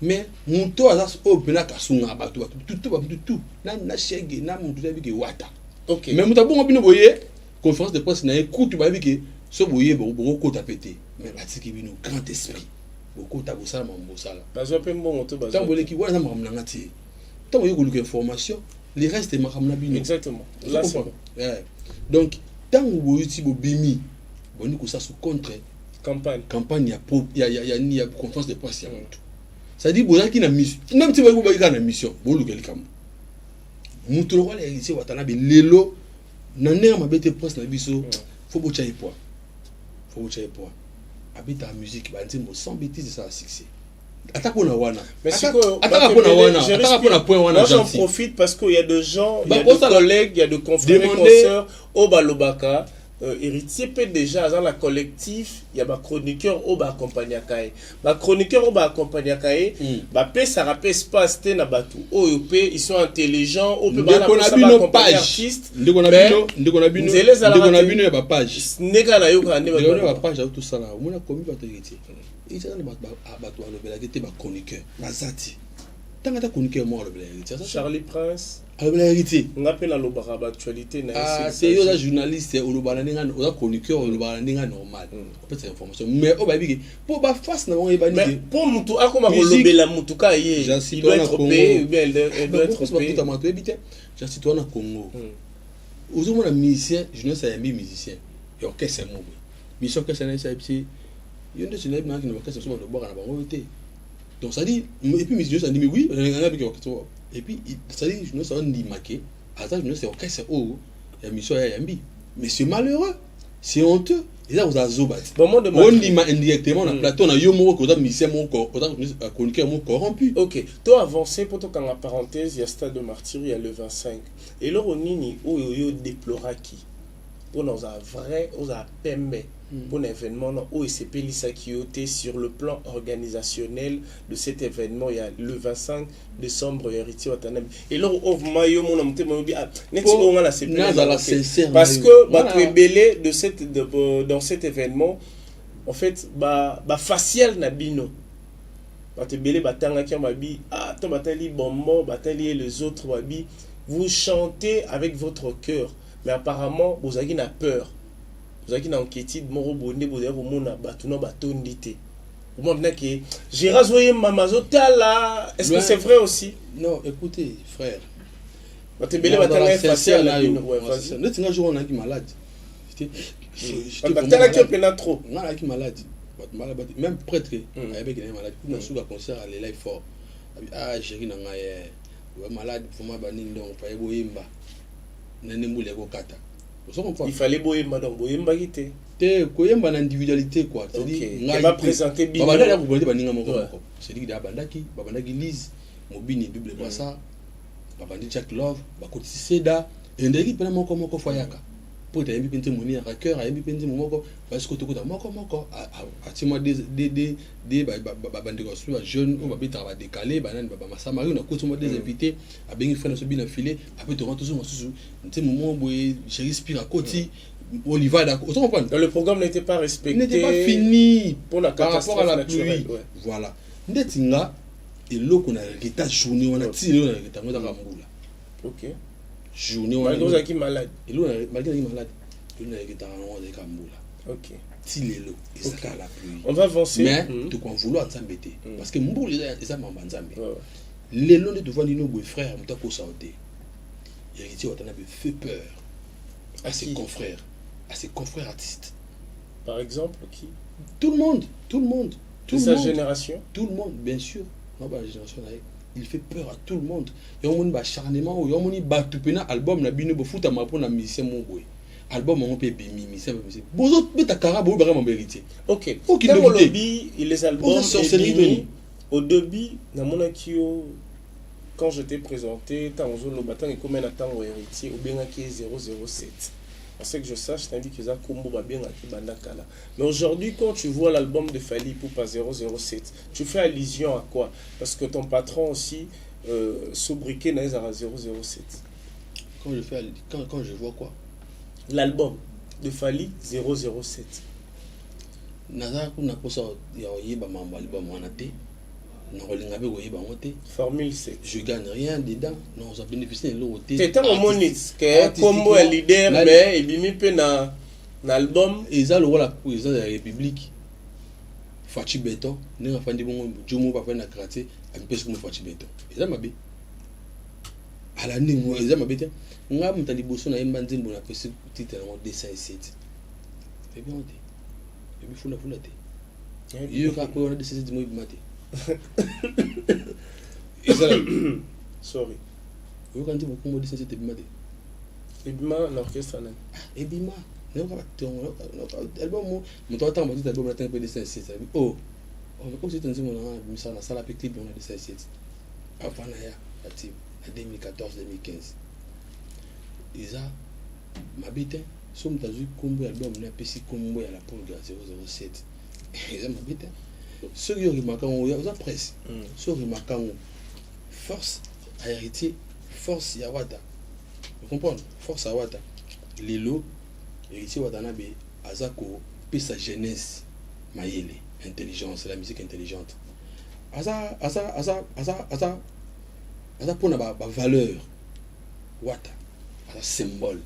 mais muto azas opena kasunga ba tutu na shege na mutu zabiki wata OK mais muta bongo bino boye conférence de presse na écoute ba biki so boye bongo ko tapete mais batiki bino grand esprit boko ta bosala mambosala bazo pe mbongo to bazo tamboleki wana makamna ngati tamboye ko luka information les restes makamna bino exactement là c'est bon donc tant que vous bimi boni ko ça sous contre campagne ya conférence de presse ya mutu ça dit boza ki na mission même si vous ba na mission bo luka likam mutu lo wala ici watana be lelo na nera mabete presse na biso faut bo chaye poa habite la musique ba nzimbo sans bêtise ça a succès attaque on a wana mais j'en profite parce qu'il y a des gens il y a des collègues il y a des confrères et consoeurs au balobaka héritier peut déjà dans la collectif il y a ba chroniqueur au ba accompagner kai ba chroniqueur au ba accompagner kai ba pe ça rappelle espace te na batu o pe ils sont intelligents au pe ba la page artiste ndeko na bino ya ba page neka na yo ka ne ba page tout ça là on a commis ba héritier et ça na ba alobela te ba chroniqueur bazati tanga ta chroniqueur mo alobela héritier Charlie Prince alobela héritier on appelle la lobara actualité na c'est yo la journaliste olobana ninga o chroniqueur olobana ninga normal peut être information mais o ba biki pour ba face na on ba mais pour mutu akoma kolobela mutu ka ye il doit être payé ou bien il doit être payé tout à éviter j'ai citoyen na Congo ozo mona musicien journaliste ya musicien et orchestre mo mission que ça na ça epsi yo ndo tshina ibina ki na orchestre so ba do boka na bango te donc ça dit et puis musicien ça dit mais oui avec orchestre et puis ça dit je ne sais pas ni maquer attends je ne sais orchestre oh ya mission ya yambi mais c'est malheureux c'est honteux et ça vous a zobat on dit indirectement na plateau na yo moko ko musicien moko ko chroniqueur moko corrompu. OK toi avancer pour toi en parenthèse il y a stade de martyr il y a le 25 et là on nini yo déploraki pour nous a vrai on a pembe pour l'événement où c'est Pélissa qui était sur le plan organisationnel de cet événement il y a le 25 décembre héritier Watanam et là on mayo mon amte mo bi net on a c'est parce que ba belé de cette dans cet événement en fait ba facial na bino ba te belé batanga ki mabi to batali bombo batali les autres babi vous chantez avec votre cœur mais apparemment vous avez na peur. Vous avez une enquête, moro bonne, vous avez mon bâton batondité. Vous m'avez dit que j'ai rasé ma mazotala. Est-ce que c'est vrai aussi? Non, écoutez, frère. Votre belle bataille faciale là. Ne t'en jour on a qui malade. Bataille qui peine trop. On a qui malade. Même prêtre avec des malades. Pour sous la concert aller live fort. Ah, chérie na ngaye. Malade pour ma banine donc pas boyimba. Nene moule ko kata. Il fallait boyemba donc boyemba qui te koyemba na individualité quoi c'est dire ngai va présenter bien baba ya ko bonde baninga moko c'est dire da bandaki lise mobini bible kwa ça baba ndi Jack Love bakoti seda endeki pena moko foyaka pour te yembi pente moni à cœur yembi pente moko parce que to kota moko atima des bande ko sur jeune on va bita ba décaler banane baba masamari on a ko des invités a bengi fana so bina filé après to rentre sur masusu nte moment boy chéri spira koti Oliva d'accord autant comprendre le programme n'était pas respecté n'était pas fini pour la catastrophe par rapport à la pluie voilà ndetinga et loko na l'état journée on a tiré on a l'état ngota kambula OK journée on malgré qui malade et l'eau malgré qui malade on a l'état on a kambula OK tiré l'eau et ça la pluie on va avancer mais de quoi vouloir s'embêter parce que mbuli ça mamba nzambe les longs de voir nos frères mutako sauter héritier watana fait peur à ses confrères artistes. Par exemple, qui? Tout le monde. De sa génération? Tout le monde, bien sûr. Non, bah, la génération, il fait peur à tout le monde. Il y a un acharnement, il y a un album, il y a un foot à ma musicien mon boy. album on peut bimi c'est bozo beta kara bo ba mon héritier. OK. Aucune Dans le nouveauté. lobby, les albums sorcellerie. au début, na mona kio quand je t'ai présenté Tanzo Lobatan et comme un attend au héritier ou bien qui est 007. Pour ce que je sache, c'est un que ça combo va bien qui bandakala. Mais aujourd'hui, quand tu vois l'album de Fally Ipupa 007, tu fais allusion à quoi? Parce que ton patron aussi sobriquet dans les 007. Quand je vois quoi? L'album de Fally 007. Naza kuna kosa ya oyeba mambo album wana te. Na kolinga be oyeba ngote. Formule 7. Je gagne rien dedans. Non, ça bénéficie de l'autre. C'est un monite que comme un leader mais il bimi pe na album et ça le rôle la président de la République. Fachi Beton, n'est pas bon Jomo pas faire na quartier, a peu comme Fachi Beton. Et ça m'a bé. À la nuit, moi, ça m'a bé. Nga mutali boso na yemba nzembo na pesi titre na dessin et set. Et bien on dit. Et puis funa te. Yo ka ko na dessin mo ibimate. Et ça sorry. Yo quand tu beaucoup mo dessin set ibimate. Ibima l'orchestre nan. Ibima. Non pas ton album mo muto ta mo album na tan pe dessin set. Oh. On va aussi tenir mon misa na sala pe clip on a dessin set. Avant na ya active en 2014 2015. Isa mabite so mtazu kombo album na pesi kombo ya la Pulga 007 Isa mabite so yo remarquant on za presse so remarquant force à héritier force ya wata vous comprenez force à wata lelo héritier wata na be azako pesa jeunesse mayele intelligence la musique intelligente asa pona ba valeur wata un symbole,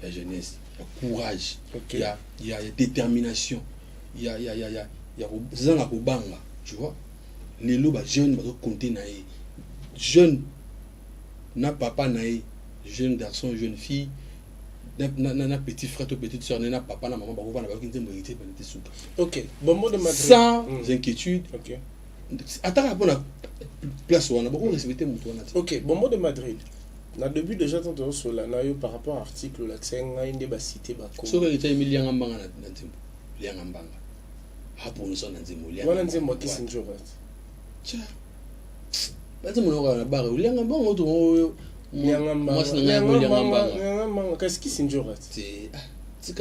il y a jeunesse, il y a courage, il y a détermination, il y a banga, tu vois. Les loups jeunes va compter naïe, jeune na papa naïe, jeune garçon, jeune fille, na petit frère ou petite soeur, na papa na maman, ba va na ba kinze mérité ba n'était souka. OK, bon mot de Madrid. Sans inquiétude. OK. Attends pour la place où on a beaucoup respecté mon tour. OK, bon mot de Madrid. Na début déjà tant de cela na yo par rapport à article la tsenga inde ba cité ba ko so ko ita emili nga mbanga na nzimbo lianga mbanga hapo nso na nzimbo lianga wana nzimbo kisinjora cha baze muno na bare lianga mbanga to lianga mbanga qu'est-ce qui sinjora c'est tu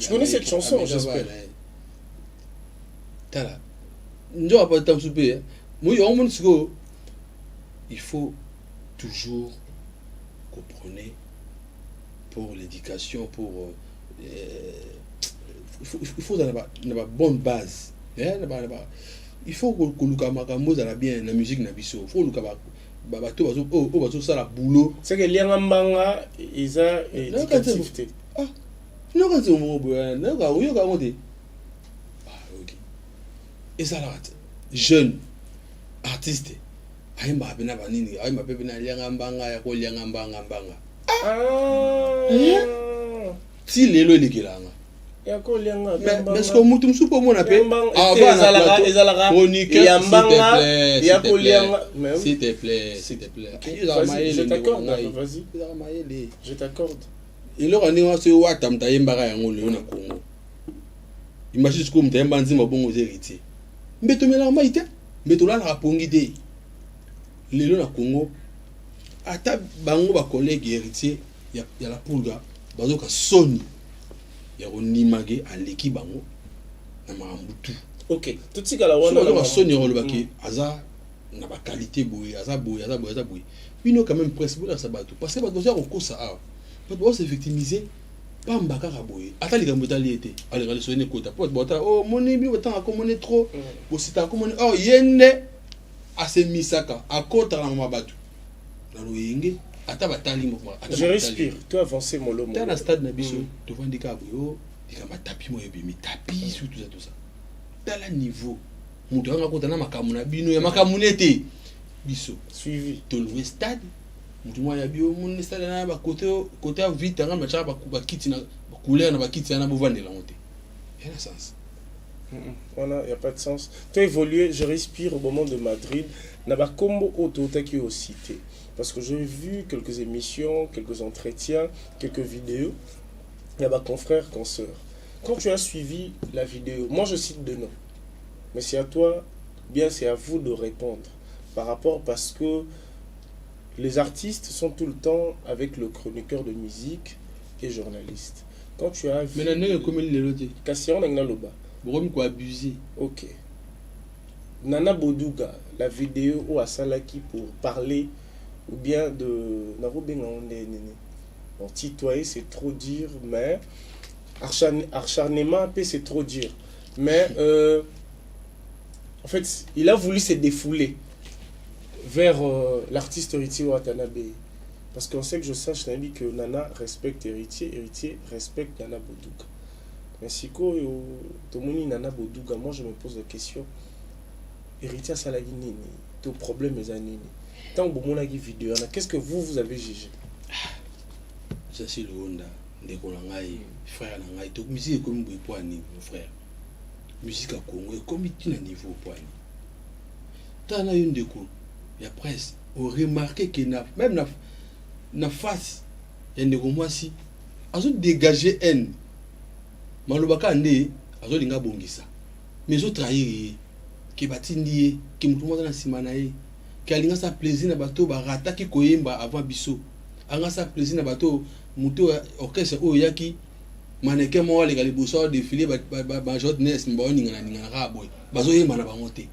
connais cette chanson j'espère tala ndo apa tam souper moi yo mon siko il faut toujours comprenez pour l'éducation pour il faut avoir une bonne base il faut que luka makambo za bien la musique na biso faut luka ba to bazo ça la boulot c'est que lianga mbanga isa éducatif ah non quand c'est mon boy non ka yo ka monter ah OK et ça là jeune artiste aimba bena banini aimba pe bena lianga mbanga ya ko lianga mbanga si lelo likilanga ya ko lianga mais ce que mutu msupo mona pe ezalaka chroniqueur ya mbanga ya ko lianga s'il te plaît je t'accorde iloko ni waso wata mtayemba ka yango lelo na Congo imagine ce que mtayemba nzima bongo héritier mbeto mela maite mbeto la rapongi de lelo na Congo ata bango ba collègue héritier ya la Pulga bazo ka soni ya onimage aleki bango na marambutu. OK tout tika la wana na soni ro lobaki aza na ba qualité boye aza boye bino quand même presque pour ça bato parce que bato ya ko kosa a bato se victimiser pamba kaka boye ata likambo tali ete ale soni kota pot bota oh moni bi bota ko moni trop bosita ko moni oh yende asemisaka akota na mabatu na loyenge ata batali moko je respire tu avancer molo dans la stade na biso to vandika boyo dikamba tapi moyo bi mi tapi sur tout ça dans le niveau mutu anga kota na makamu na bino ya makamu nete biso suivi to le stade mutu moya bio mon stade na ba côté vite anga macha ba kiti na couleur na ba kiti na bovandela monter il y a sens. Voilà, il n'y a pas de sens. Tu as évolué, je respire au moment de Madrid. N'a combo auto qui est cité. Parce que j'ai vu quelques émissions, quelques entretiens, quelques vidéos. il y a confrères, consoeurs. Quand tu as suivi la vidéo, moi je cite deux noms, mais c'est à toi, bien c'est à vous de répondre par rapport, parce que les artistes sont tout le temps avec le chroniqueur de musique et journaliste. Quand tu as vu... Mais il comme il est Cassian Nangaloba. Pourquoi quoi abuser? Ok. Nana Boduga, la vidéo où Asalaki pour parler ou bien de... Bon, titoyer, c'est trop dire, mais... Acharnement, c'est trop dire. Mais, en fait, il a voulu se défouler vers l'artiste héritier Watanabe. Parce qu'on sait que je sache, que Nana respecte héritier, héritier respecte Nana Boduga. Mais si Tomoni Nana Boduga, moi je me pose la question, héritier Salagi Nini, ton problème est à Nini. Tant que vous avez une vidéo, qu'est-ce que vous avez jugé? Ça c'est le Honda. Frère, la musique est comme mon frère. Musique à Congo est comme un niveau poignet. Tant a une déco, il y a presse. On remarque que même na face, il y a des si, ils ont dégagé haine. Malobaka ande, ils ont linga bongisa. Mais ils ont trahi, qui batindi, qui moutouma dans la simanae, qui a linga sa plaisir na bateau, barata qui koyemba avant biso. Anga sa plaisir na bateau, mouto orchestre oyaki. Mannequin moi les gars les bosseurs défilé ba jot nes mba ninga raboy bazo yemba na bango te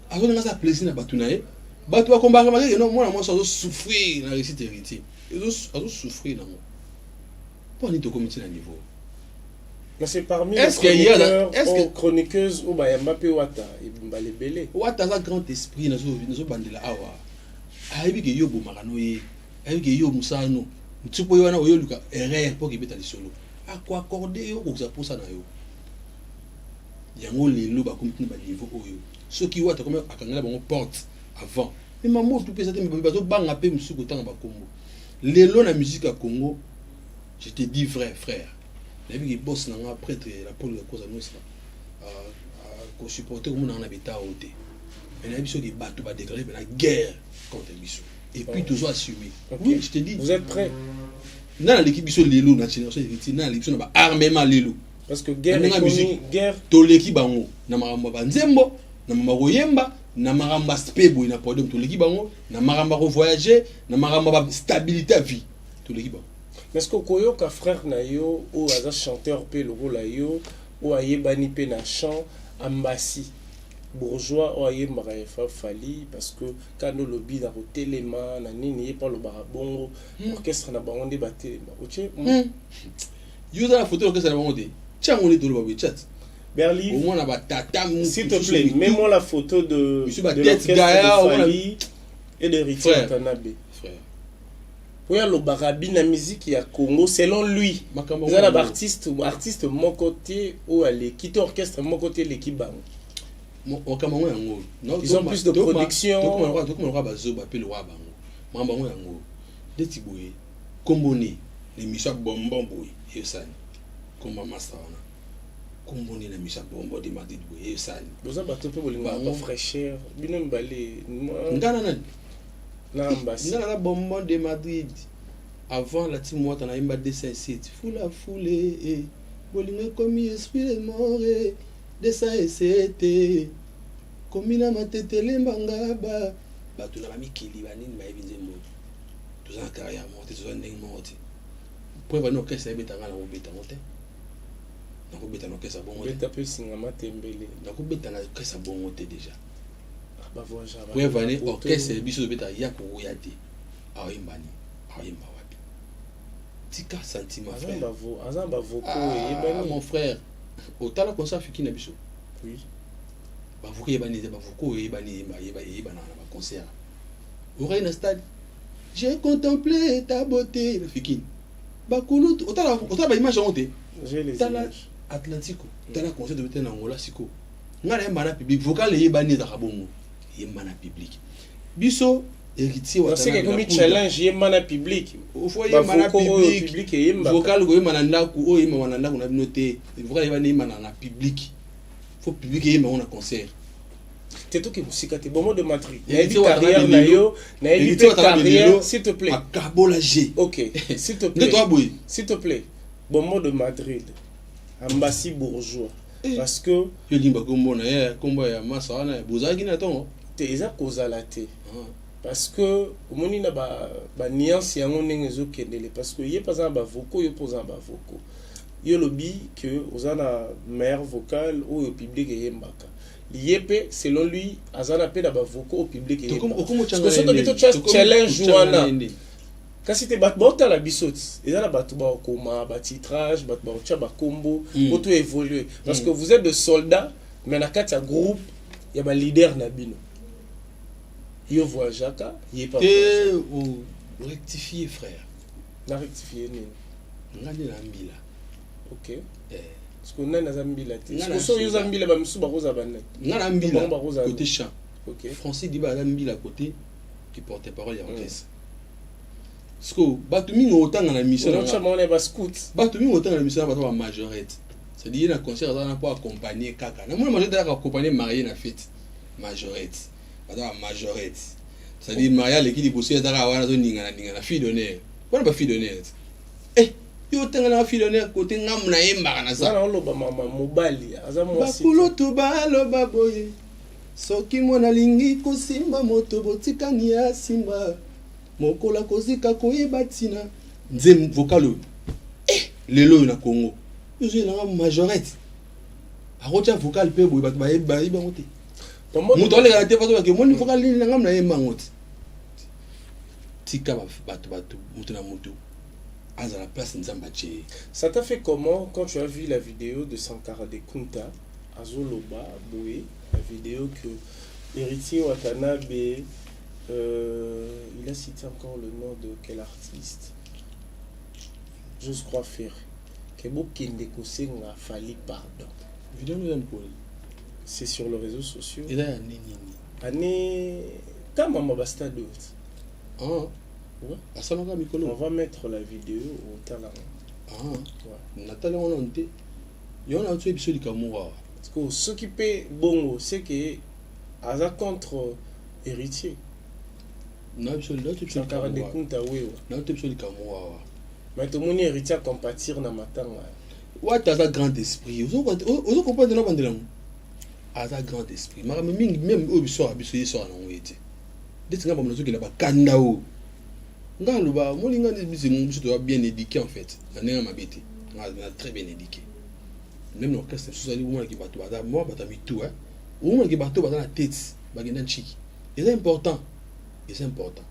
azo nga sa plaisir na batu na ye batu ba combat ma non moi moi ça souffrir na réussite héritier azo souffrir nango pour ni to comité na niveau. Mais c'est parmi les chroniqueuses ou ba Mbappé Wata et Mbale Belé Wata ça grand esprit na zo bandela awa aibi ke yo bo makano ye aibi ke yo musano mtsupo yo na oyo luka erreur pour que beta lisolo à quoi accorder aux apôtres na yo yango lelo ba comité ba niveau oyo ceux qui wata comme akangala bango porte avant mais maman tout pesa te me bazo banga pe musuko tanga ba Congo lelo na musique à Congo je te dis vrai frère la vie qui bosse na nga prêtre la pole la cause à nous ko supporter comme na beta oté mais na biso ki bato ba déclarer la guerre contre biso et puis toujours assumer. Oui, je te dis. Vous êtes prêts? Dans l'équipe biso lelo na génération héritier na l'équipe na ba armement lelo parce que guerre guerre to l'équipe bango na maramba banzembo na maroyemba na maramba spebo na podium to l'équipe bango na maramba ko voyager na maramba ba stabilité à vie to l'équipe bango. Est-ce que koyoka frère na yo ou aza chanteur pe logo la yo ou ayebani pe na chant ambassi bourgeois ou ayé maraïfa fali parce que quand le lobby dans le téléma na nini pas le barabongo orchestre na bango de batté ok you dans la photo orchestre na bango de tiens on est dans le baby chat Berli au moins na ba tata s'il te plaît mets-moi la photo de l'orchestre de Fali et de Richie Watanabe frère oui le barabi na musique ya Congo selon lui ils ont artiste mon côté ou aller quitter orchestre mon côté l'équipe bango. Ils ont plus de production. Comme le roi Bazo, le roi Bango. Mambo yango. De Tiboye. Komboni. Les Micha Bonbon Boy. Et Sani. Comme Master. Komboni les Micha Bonbon de Madrid Boy. Et Sani. Vous avez battu pour le fraîcheur. Binem balé. Ngana. Ngana Bonbon de Madrid. Avant la team moi, on a eu des 5-7. Foulé. Bolingo comme esprit de mort. De ça et c'était comme il a maté les bangaba tout la mikili banine ba ebinze mo tout ça carrière monté tout ça ndeng monté pour va no kesa ebeta ngala mo beta monté na ko beta no kesa bon beta pe singa matembele na ko beta na kesa bon monté déjà ba voja pour va ne orchestre biso beta ya ko yati ayimbani ayimba wapi tika sentiment frère azamba voko et mon frère autant la concert fiki na biso oui ba vuko yebani ba vuko yebani ba na concert au Reina Stade j'ai contemplé ta beauté le fiki ba kulu autant ba image honte j'ai les images Atlantico tala concert de bete na Angola siko ngala yemba na public vocal yebani za kabongo yemba na public biso héritier wa c'est comme challenge yemba na public au fois yemba na public yemba vocal go yemba na ndaku o yemba na ndaku na binote vocal yebani yemba na public faut public yemba on a concert c'est tout qui musique te bon de matrice il y a une carrière na yo na une carrière s'il te plaît akabola G OK s'il te plaît s'il te plaît Bombo de Madrid. Ambassy bourgeois. Parce que. Je dis que combo ya massa na bozaki na tongo. Te eza kozala te. Parce que omoni na ba nuance yango ndenge ezokendele parce que ye pas ba vocaux yo posa ba vocaux. Yo lobi que ozana meilleure vocale ou au public yembaka. Lié selon lui azana pe na ba vocaux au public yembaka. Parce que soto bito challenge wana. Kasi te bat bota la bisoti. Ezana batu ba koma ba titrage, bat ba cha ba combo, auto évoluer parce que vous êtes des soldats mais na kati ya groupe ya ba leader na bino. Yo voit Jaka, il est pas ou rectifier frère. Na rectifier nini? Ngani na mbila. OK. Parce qu'on a na zambila te. Parce que so yo zambila ba msuba roza bana. Ngana mbila côté chant. OK. Français dit ba mbila côté qui porte parole en caisse. Parce que batumi ngotanga na mission na chama na ba scout. Batumi ngotanga na mission na ba majorette. C'est-à-dire na concert za na pour accompagner kaka. Na moi majorette za accompagner marié na fête. Majorette. Majorette. C'est-à-dire Maria l'équipe bossé dans wana zo ninga na fille d'honneur. Wana ba fille d'honneur. Yo tanga na fille d'honneur côté ngam na yemba na ça. Wana loba mama mobali aza mwasi. Bakulo to balo baboye. Soki mona lingi kosimba moto botikani ya simba. Mokola kozika koyeba tina. Nzem vocalo. Lelo na Congo. Yo zo na majorette. Arocha vocal pe boye bat ba yeba ngote. Mutu ale galate fato ke moni foka lini ngam na yemba ngoti tika batu mutu na mutu aza la place nzamba che. Ça t'a fait comment quand tu as vu la vidéo de Sankara de Kunta Azoloba Boué, la vidéo que Héritier Watanabe il a cité encore le nom de quel artiste, je crois faire que Bokende Kosenga Fali pardon vidéo nous aime. C'est sur les réseaux sociaux. Et là, année comme on va stade. Ouais. On va mettre la vidéo au talent. Ouais. Nathalie on a été. Il y a un autre épisode de Kamura. Parce que ce qui paie bon, c'est que Aza contre héritier. Non, épisode là tu peux faire des comptes à oui. Non, tu peux de Kamura. Mais tout le monde héritier compatir dans matin. Ouais, tu as un grand esprit. Vous comprenez de la bande à un grand esprit. Même au bisou, bisou, ça on était. Dès que nous avons là kandao. Ngaloba, moi l'inga bisou doit bien éduqué en fait. La n'est ma bête. On a très bien éduqué. Même l'orchestre, sous ali moi qui bateau, moi batami tout hein. Ou moi qui bateau dans la tête, bagenda chiki. C'est important. C'est important.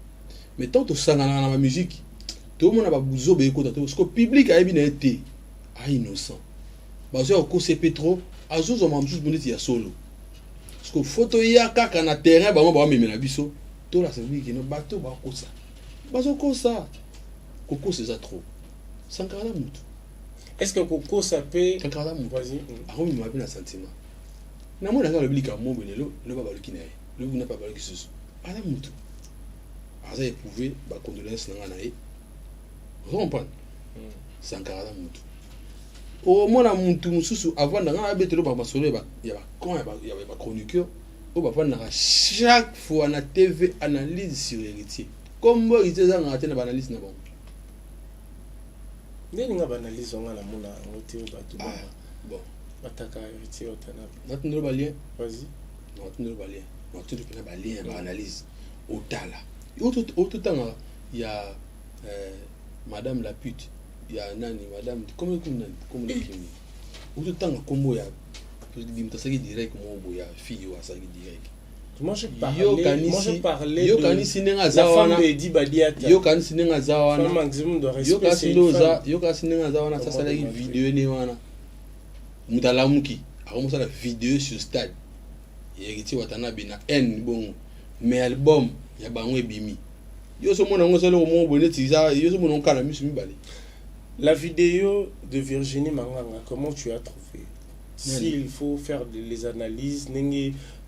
Mais tant que ça dans la musique, tout le monde a pas besoin de écouter parce que le public a bien été innocent. Parce que au CP trop azuzo mamsus boniti ya solo. Parce que photo ya kaka na terrain ba mo ba meme na biso. To la servir ki no bateau ba ko ça. Bazo ko ça. Koko c'est ça trop. Sankara mutu. Est-ce que Koko ça peut Sankara mutu. Vas-y. Ako mi mabina sentiment. Na mo na ka le bilika mo benelo, le ba baluki na ye. Le vous n'a pas baluki susu. Ala mutu. Aza éprouver ba condoléances na na ye. Comprendre. Sankara mutu. Au moins la mutu mususu avant d'anga betelo ba masolo ba ya ba kon ya ba chroniqueur o ba fana chaque fois na TV analyse sur héritier comme bo iteza ngate na analyse na bon ndeni nga analyse nga na mona ngote o ba tu ba bon bataka héritier otana natino ba lien vas-y natino ba lien natino pena ba lien ba analyse otala auto tanga ya madame la pute ya nani madame comment kimi auto tanga kombo ya dimtasaki direct mo boya fille wa saki direct moi je parlais yo kanisi nenga la zawana femme de Dibadiata yo kanisi nenga zawana maximum de respect yo kanisi nenga zawana ça la vidéo ni wana mutalamuki akomosa la vidéo sur stade Héritier Watanabe na N bon mais album ya bango ebimi yo so mona ngosalo mo boneti za yo so mona nkala misu mibale. La vidéo de Virginie Manganga, comment tu as trouvé? S'il faut faire les analyses,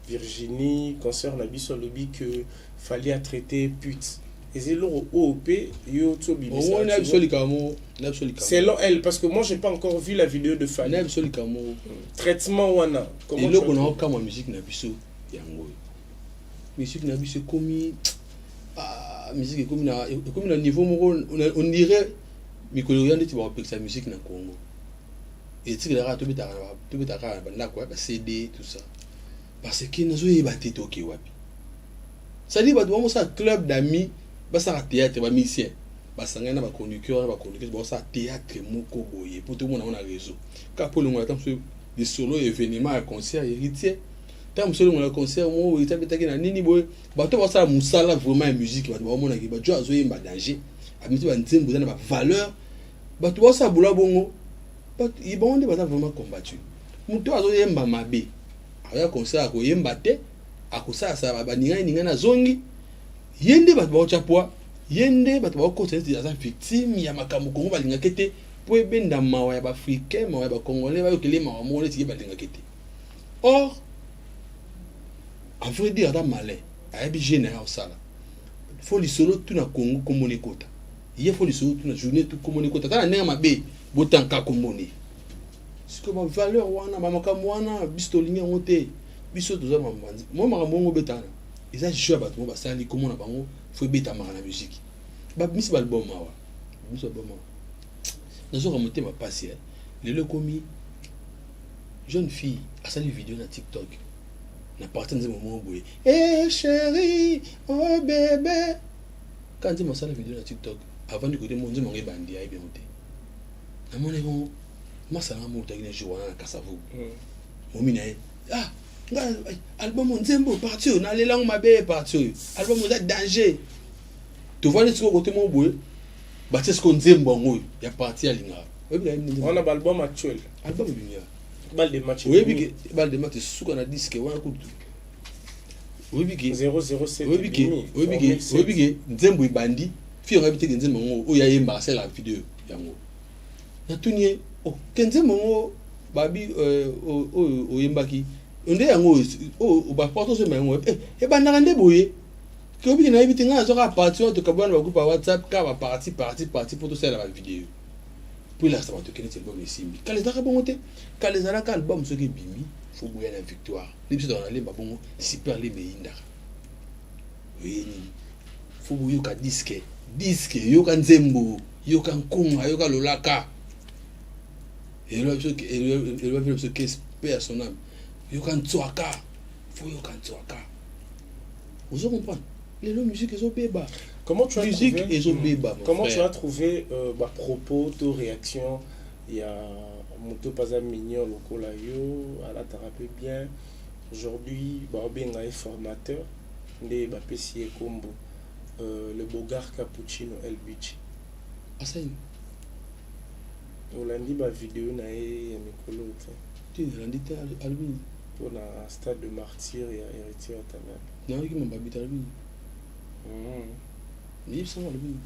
Virginie, concert Nabi sur le bi que fallait traiter pute. Et c'est l'euro OOP, selon elle, parce que moi j'ai pas encore vu la vidéo de Fali. Traitement wana. Comment tu as trouvé? Comme musique Nabiso, musique Nabiso comme musique comme na niveau on dirait mikolo yandi ti ba pekisa musique na Congo et ti la to bitaka banda quoi ba CD tout ça parce que nazo yeba te toke wapi ça dit ba do ça club d'amis ba ça théâtre ba musicien ba sangana ba conducteur ba ça théâtre moko boye pour tout le monde on a réseau ka pour le moment tant des solo événements à concert héritier tant solo mon concert mo ita bitaki na nini boye ba to ba ça musala vraiment musique ba do mona ki ba jo azo yeba danger amiti ba nzembo na ba valeur ba to ba ça bula bongo ba ibonde ba vraiment combattu muto azo yemba mabe aya concert ko yemba te akosa sa ba ninga na zongi yende ba ba chapwa yende ba ba ko tete za victime ya makambo kongo ba linga kete po ebenda mawa ya ba africain mawa ya ba congolais ba yokele mawa mo le ti ba linga kete or à vrai dire dans malin a bi général ça là faut li solo tout na Congo komone kota il faut li solo tout na journée tout komone kota ta na mabe botanka komone ce que ma valeur wana ba makambo wana bistolinga ngote biso toza mambanzi moi makambo ngo betana eza jeu ba to ba sali komona bango faut beta mara na musique ba misi ba album mawa misi album mawa nazo remonter ma passe le komi jeune fille a sali vidéo na TikTok na partir de moment boye eh chérie oh bébé quand tu m'as sali vidéo na TikTok avant de côté mon dieu mangi bandi ay bien monté na mon ego masala mo tagine joana na kasavu momina ah album nzembo parti na lelango mabe parti album za danger tu vois les côté mon boye ba test ko nzembo ngo ya parti alinga on a album actuel album binya bal de match oui big bal de match suka na disque wana kutu oui big 007 oui big nzembo ibandi fi on habite nzembo ngo o ya yemba c'est la vidéo yango na tunye o nzembo ngo babi o yembaki onde yango o ba porto se mango e ba ndanga ndeboye ko bi na ibiti nga zo ka parti on to ka bwana ba groupe WhatsApp ka ba parti pour tout ça la vidéo puis là ça va te connaître album ici quand les arabes monter quand les arabes album ce qui bimi faut bouiller la victoire les bisous dans la limba bon super les meinda oui faut bouiller ka disque yo ka nzembo yo ka nkunga yo ka lolaka et là ce qui espère son âme yo kan tswaka faut yo kan tswaka vous comprenez les musique ils ont beba comment tu as musique trouvé ils ont beba comment tu as trouvé bah propos to réaction il y a moto pas mignon lokola yo à la thérapie bien aujourd'hui bah benga est formateur ndé ba pesi kombo le Bogar Cappuccino El Beach asaini olandi ba vidéo na ya mikolo tu olandi ta album pour la stade de martyr et héritier Otana non qui m'a babita album ni ça album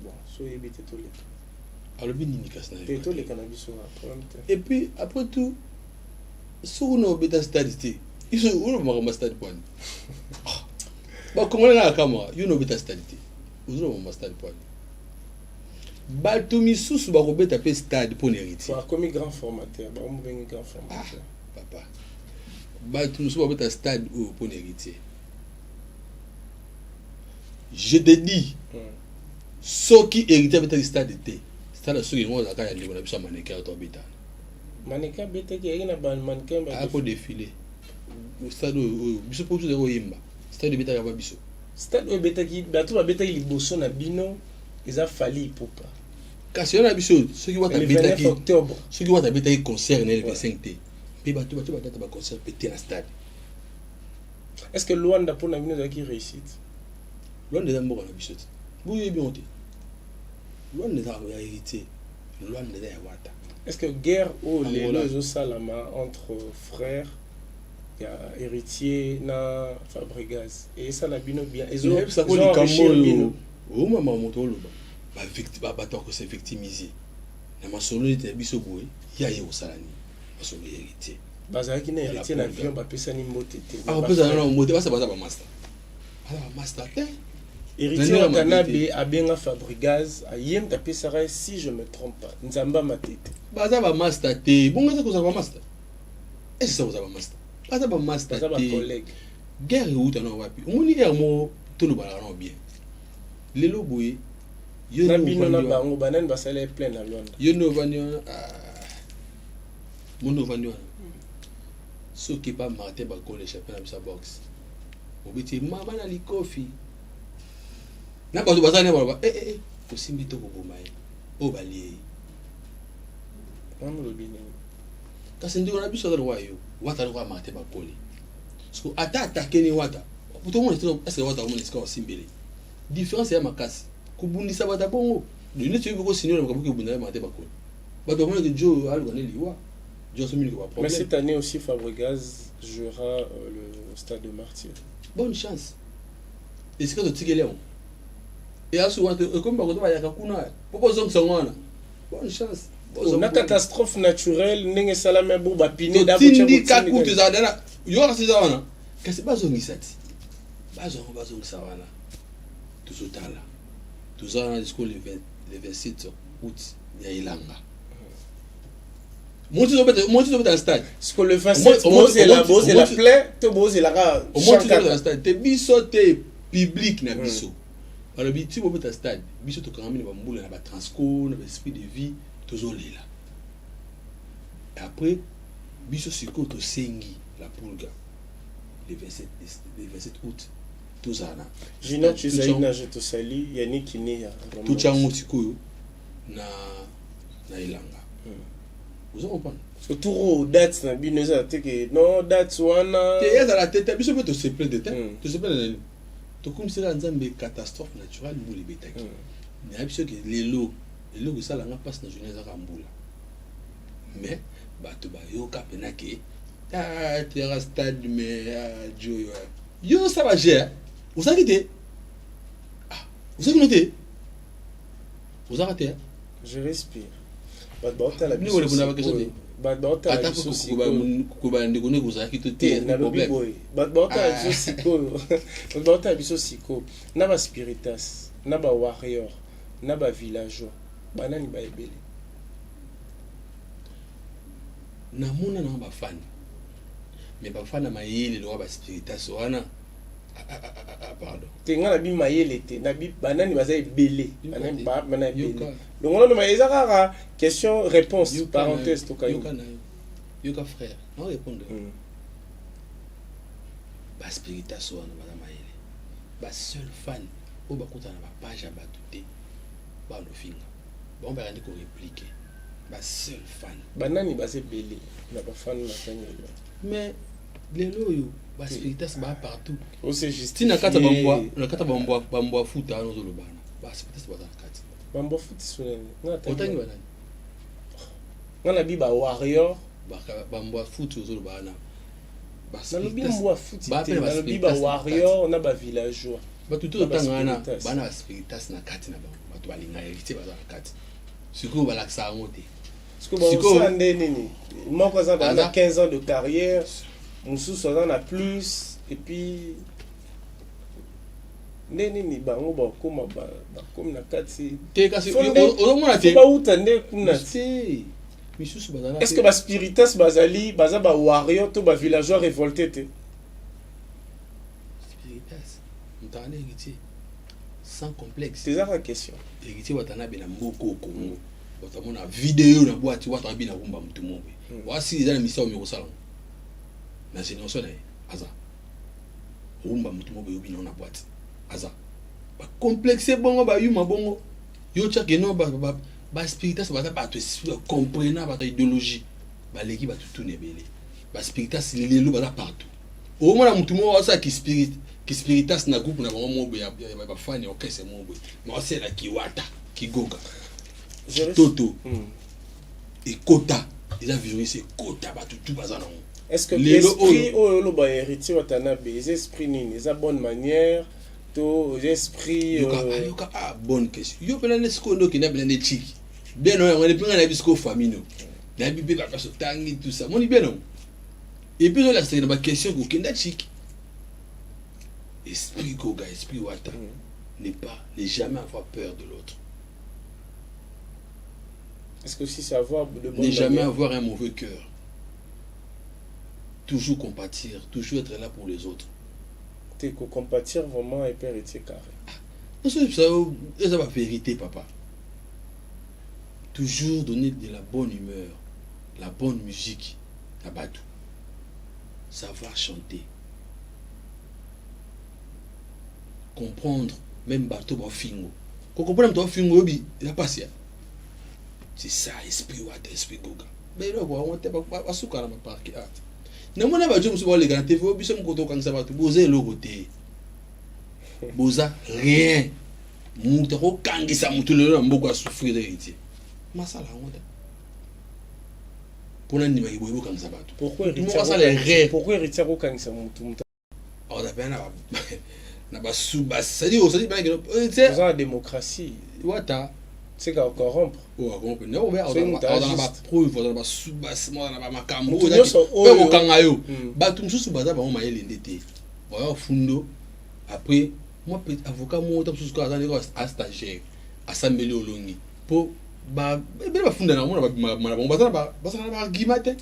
bon so yebite to le album ni kasna to le cannabis et puis après tout so no beta stade ils sont où le stade point ba comment na kama you know beta stade vous no stade point Baltoumi sous ba robeta pe stade pour héritier comme grand formateur ba mo bengi grand formateur papa Baltoumi sous ba robeta stade pour héritier je te dis ceux qui héritaient avec stade était stade ceux qui vont à la libre na biso mannequin to beta mannequin beta qui est na ban mannequin ba pour défiler au stade biso pour tout yimba stade beta ya ba biso stade beta qui ba tout ba beta li bosso na bino ils a fallu pour pas kasi on a biso ceux qui vont tabeta qui octobre ceux qui vont tabeta qui concert le 25 t puis ba tout ba concert pété na stade est-ce que Luanda pour na bino qui réussite Luanda da mboko na biso bu yebi onté Luanda da ya héritier Luanda da ya wata est-ce que guerre ou les deux salama entre frères il y a héritier na Fabregas et ça la bino bien ils ont ça ko li kambo o mama moto loba ba victime ba bato ko se victimiser na masolo de biso boy ya ye osalani masolo héritier bazaki na héritier na avion ba pesa ni mbote te ah pesa na mbote ba ba master ala master te héritier Watanabe abenga Fabregas ayem ta pesa si je me trompe pas nzamba matete baza ba master te bonga za ko za ba master est-ce ça ba master baza ba master te baza ba collègue guerre ou tana wapi omoni er mo to lo bala na bien lelo boye Yo na no bino na ovandi wana. bango banani basala plein na Luanda. Yo no ovandi wana. Mono ovandi wana. Soki pas Martin Bakole échappé na sa box. Obiti mama na likofi. Na bato bazana ba osimbi to koboma ye. O bali. Mamu lobini. Kasi ndiko na biso ka wayo. Wata ko Martin Bakole. So ata attaquer ni wata. Tout le monde est-ce que wata omoni ska osimbele. Différence ya makasi. Kubundisa bata bongo. Lune tu veux ko signer na makabuki bundala Martin Bakole. Bato omoni que Joe algo ne liwa. Joe somini ko ba problème. Mais cette année aussi Fabregas jouera le stade de Martyr. Bonne chance. Est-ce que tu es et à ce moment comme bakoto ba yaka kuna popo zong sangwana bonne chance na catastrophe naturelle ndenge sala me bo bapine da tindi kakutu za dana yo kasi za wana kasi bazongisa ti bazongisa wana tuzotala tuzana jusqu'au le 27 août ya ilanga monti zo beta stade parce que le 27 c'est la plein to boze la ka monti zo beta stade te biso te public na biso. Alors, si vous êtes à stade, si vous êtes à Transco, dans l'esprit de vie, toujours là. Et après, si vous êtes au Sengi, la Pulga, le 27 août, tout ça. Junior, tu sais, je te salue, Yannick qui n'est pas. Tout ça, na Ilanga. Vous comprenez? Parce que tout date, non, date, wana. Tu es à la tête, tu peux te séparer de tête. Tu te sépares de tout comme c'est une catastrophe naturelle pour les bétails. Mais il y a que les lots que ça là passe dans la journée à Ramboula. Mais bato ba yo kapenake terrasse stade mais Joe yo ça va gérer. Vous savez que vous savez noter. Vous arrêtez. Je respire. Badbota la biso. Badbota la biso kuba ndikone kuzaki to te problème. Badbota la biso siko. Badbota la biso siko. Na ba spiritas, na ba warrior, na ba villageois. Banani ba ebele. Na mona na ba fan. Mais ba fan na mayele lo ba spiritas wana. Pardon. Tenga na bi mayele te, na bi banani baza ebele. Banani ba bana ebele. Donc on a demandé ça question réponse parenthèse to kayo. Yoka frère, on répondre. Ba spiritas wana ba mayele. Ba seul fan o ba kota na ba page ba tuté. Ba no finga. Bon ba rendre ko répliquer. Ba seul fan. Banani ba se belé na ba fan na kanyelo. Mais lelo yo ba spiritas ba partout. O c'est juste. Tina kata bamboa, na kata bamboa futa ano zo lobana. Ba spiritas ba kata. Bamboa futa sunene. Otani banani. Ngana bi ba warrior bamboa futa zo lobana. Na lobi mboa futa. Na lobi ba warrior na ba villageois. Ba tuto tangana bana spiritas na kati na ba. Ba to balinga héritier ba kati. Siko ba laksa ngote. Siko ba nini. Moi par exemple, on a 15 ans de carrière. Moussou soit en a plus et puis neni bango ba koma ba comme na kati te kasi o mona te ba utande kuna te misusu bazana. Est-ce que ba spiritas bazali baza ba warrior to ba villageois révolté te spiritas mtane héritier sans complexe. C'est ça la question. Héritier watana bena mboko Congo batamona vidéo na boîte wata bina kumba mtu mombe wasi izana misao mi kosala na génération aza rumba mutu mo beyobi na boîte aza ba complexe bongo ba yuma bongo yo tchake no ba spiritas ba ta to comprendre ba ta idéologie ba leki ba tutu nebele ba spiritas lelo ba partout au moins mutu mo asa ki spiritas na groupe na bongo mo ba fani o kese mo bo mo c'est la kiwata kigoga toto et kota déjà visionné c'est kota ba tutu bazana. Est-ce que l'esprit ou le héritier watanabe, les esprits nini, les bonne manière, to esprit bonne question. Yo pena nesko ndo kina bela netiki. Beno on est plein na bisko famille no. Na bibi ba paso tangi tout ça. Moni beno. Et puis là c'est une question ko kenda chiki. Esprit koga, esprit wata n'est jamais avoir peur de l'autre. Est-ce que si c'est avoir de bonne ne jamais avoir un mauvais cœur. Toujours compatir, toujours être là pour les autres. Tu compatir vraiment et père et carré. C'est la vérité, papa. Toujours donner de la bonne humeur, la bonne musique à Badou. Savoir chanter. Comprendre, même Bateau Bafingo. Quand on comprend Bateau Bafingo, il n'y a pas ça. C'est ça, esprit Wata, esprit Goga. Mais là, on va se faire un parc. Non, on a pas de choses les gars. TV, on a côté quand ça va tout. Boza le côté. Boza rien. Moutaro kangi sa mutule na mboka souffrir de héritier. Masala honte. Pour nani ba ibo quand ça va tout. Pourquoi héritier ko kangi sa mutu? On a bien na ba suba, c'est-à-dire c'est la démocratie. Wata c'est qu'à corrompre. Oh, corrompre. Non, on a pas preuve, on a pas soubassement, on a pas makambo. On a kangayo. Ba tout sous baza ba on maye l'endetté. Voilà fundo. Après moi avocat moi on sous quoi à stagiaire à s'améliorer au longi. Pour ba ba funda na moi ba baza ba gimate.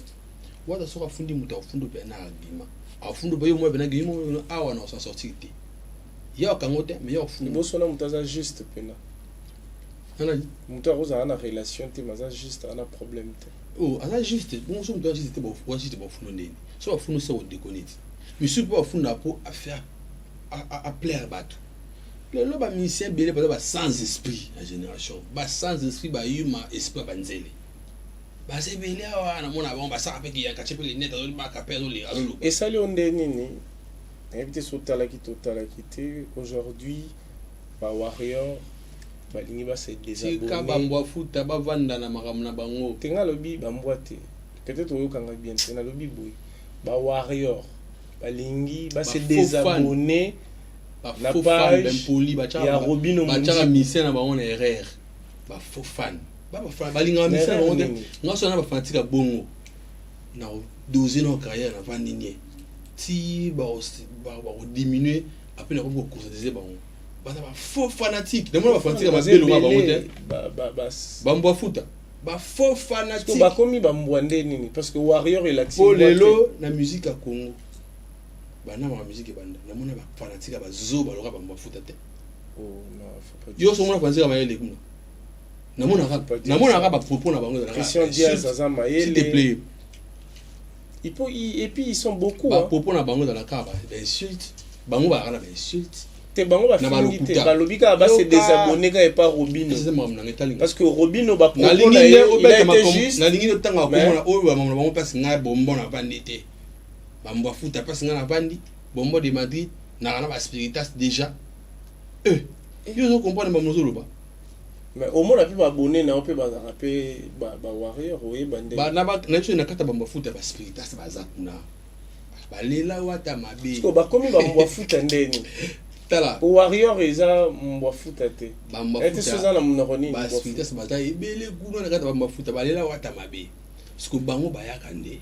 Wata so ka fundi muta fundo pe na gima. A fundo ba yo moi be na gima awa na s'en sortir té. Ya kangote mais ya fundo. Bo sona mutaza juste pena. Mutu aza na relation te maza juste ana problème te. Oh, ana juste bon so mutu juste te ba juste ba fundo ndeni. So ba fundo so o déconnecte. Mais si pas fundo pour à faire à plaire Batou. Le ba musicien belé ba sans esprit la génération. Ba sans esprit ba yuma esprit ba nzele. Ba se belé wa na mona ba ça avec ya kachepe les net ba ka perdre les alolo. Et ça le ndeni ni. Invité sur Talakité aujourd'hui ba warrior balingi ba se désabonner. Tika bambwa futa ba vanda na makamna bango. Tenga lobi bambwate. Peut-être oyokanga bien tena lobi boy. Ba warrior balingi ba se désabonner. La page poli ba ya Robino ba tcha mission na bango na erreur. Ba faux fan. Ba fan balinga mission na bango. Ngaso na ba fanatika bongo. Na doser nos carrière na vandinier. Si ba diminuer après na ko considérer bango. Ba faux fanatique. De moi ba fanatique ba belo ba bango te. Ba mbwa futa. Ba faux fanatique. Ba komi ba mbwande nini parce que warrior il active. Pour lelo na musique à Congo. Bana ma musique banda na mona ba fanatique ba zo ba loka ba mbwa futa te. Oh non, faut pas. Yo so mona fanatique ba yele kuna. Na mona ba propos na bango na Christian Diaz aza mayele. S'il te plaît. Et puis ils sont beaucoup ba propos na bango dans la caba insulte. Bango ba kana ba insulte. Te bango ba finité ba lobika ba se désabonner ka et pas Robino. Parce que Robino ba propos na il a été juste. Na lingi no tanga ko mona o ba mona bango passe nga bombo na bandité. Bambwa futa passe nga na bandi bombo de Madrid na kana ba spiritas déjà. Yo zo comprendre ba mozolo ba. Mais au moins la plus abonné na on peut ba rapper ba warrior oui bande. Ba na ba na tu na kata bambwa futa ba spiritas ba zakuna. Ba lela wata mabe. Parce que ba komi ba mbwa futa ndeni. Tala. Warrior eza mbwa futa te. Bambwa futa. Ete soza na monoroni. Ba spiritas ba ta ebele kuno na kata bambwa futa ba lela wata mabe. Parce que bango ba yakande.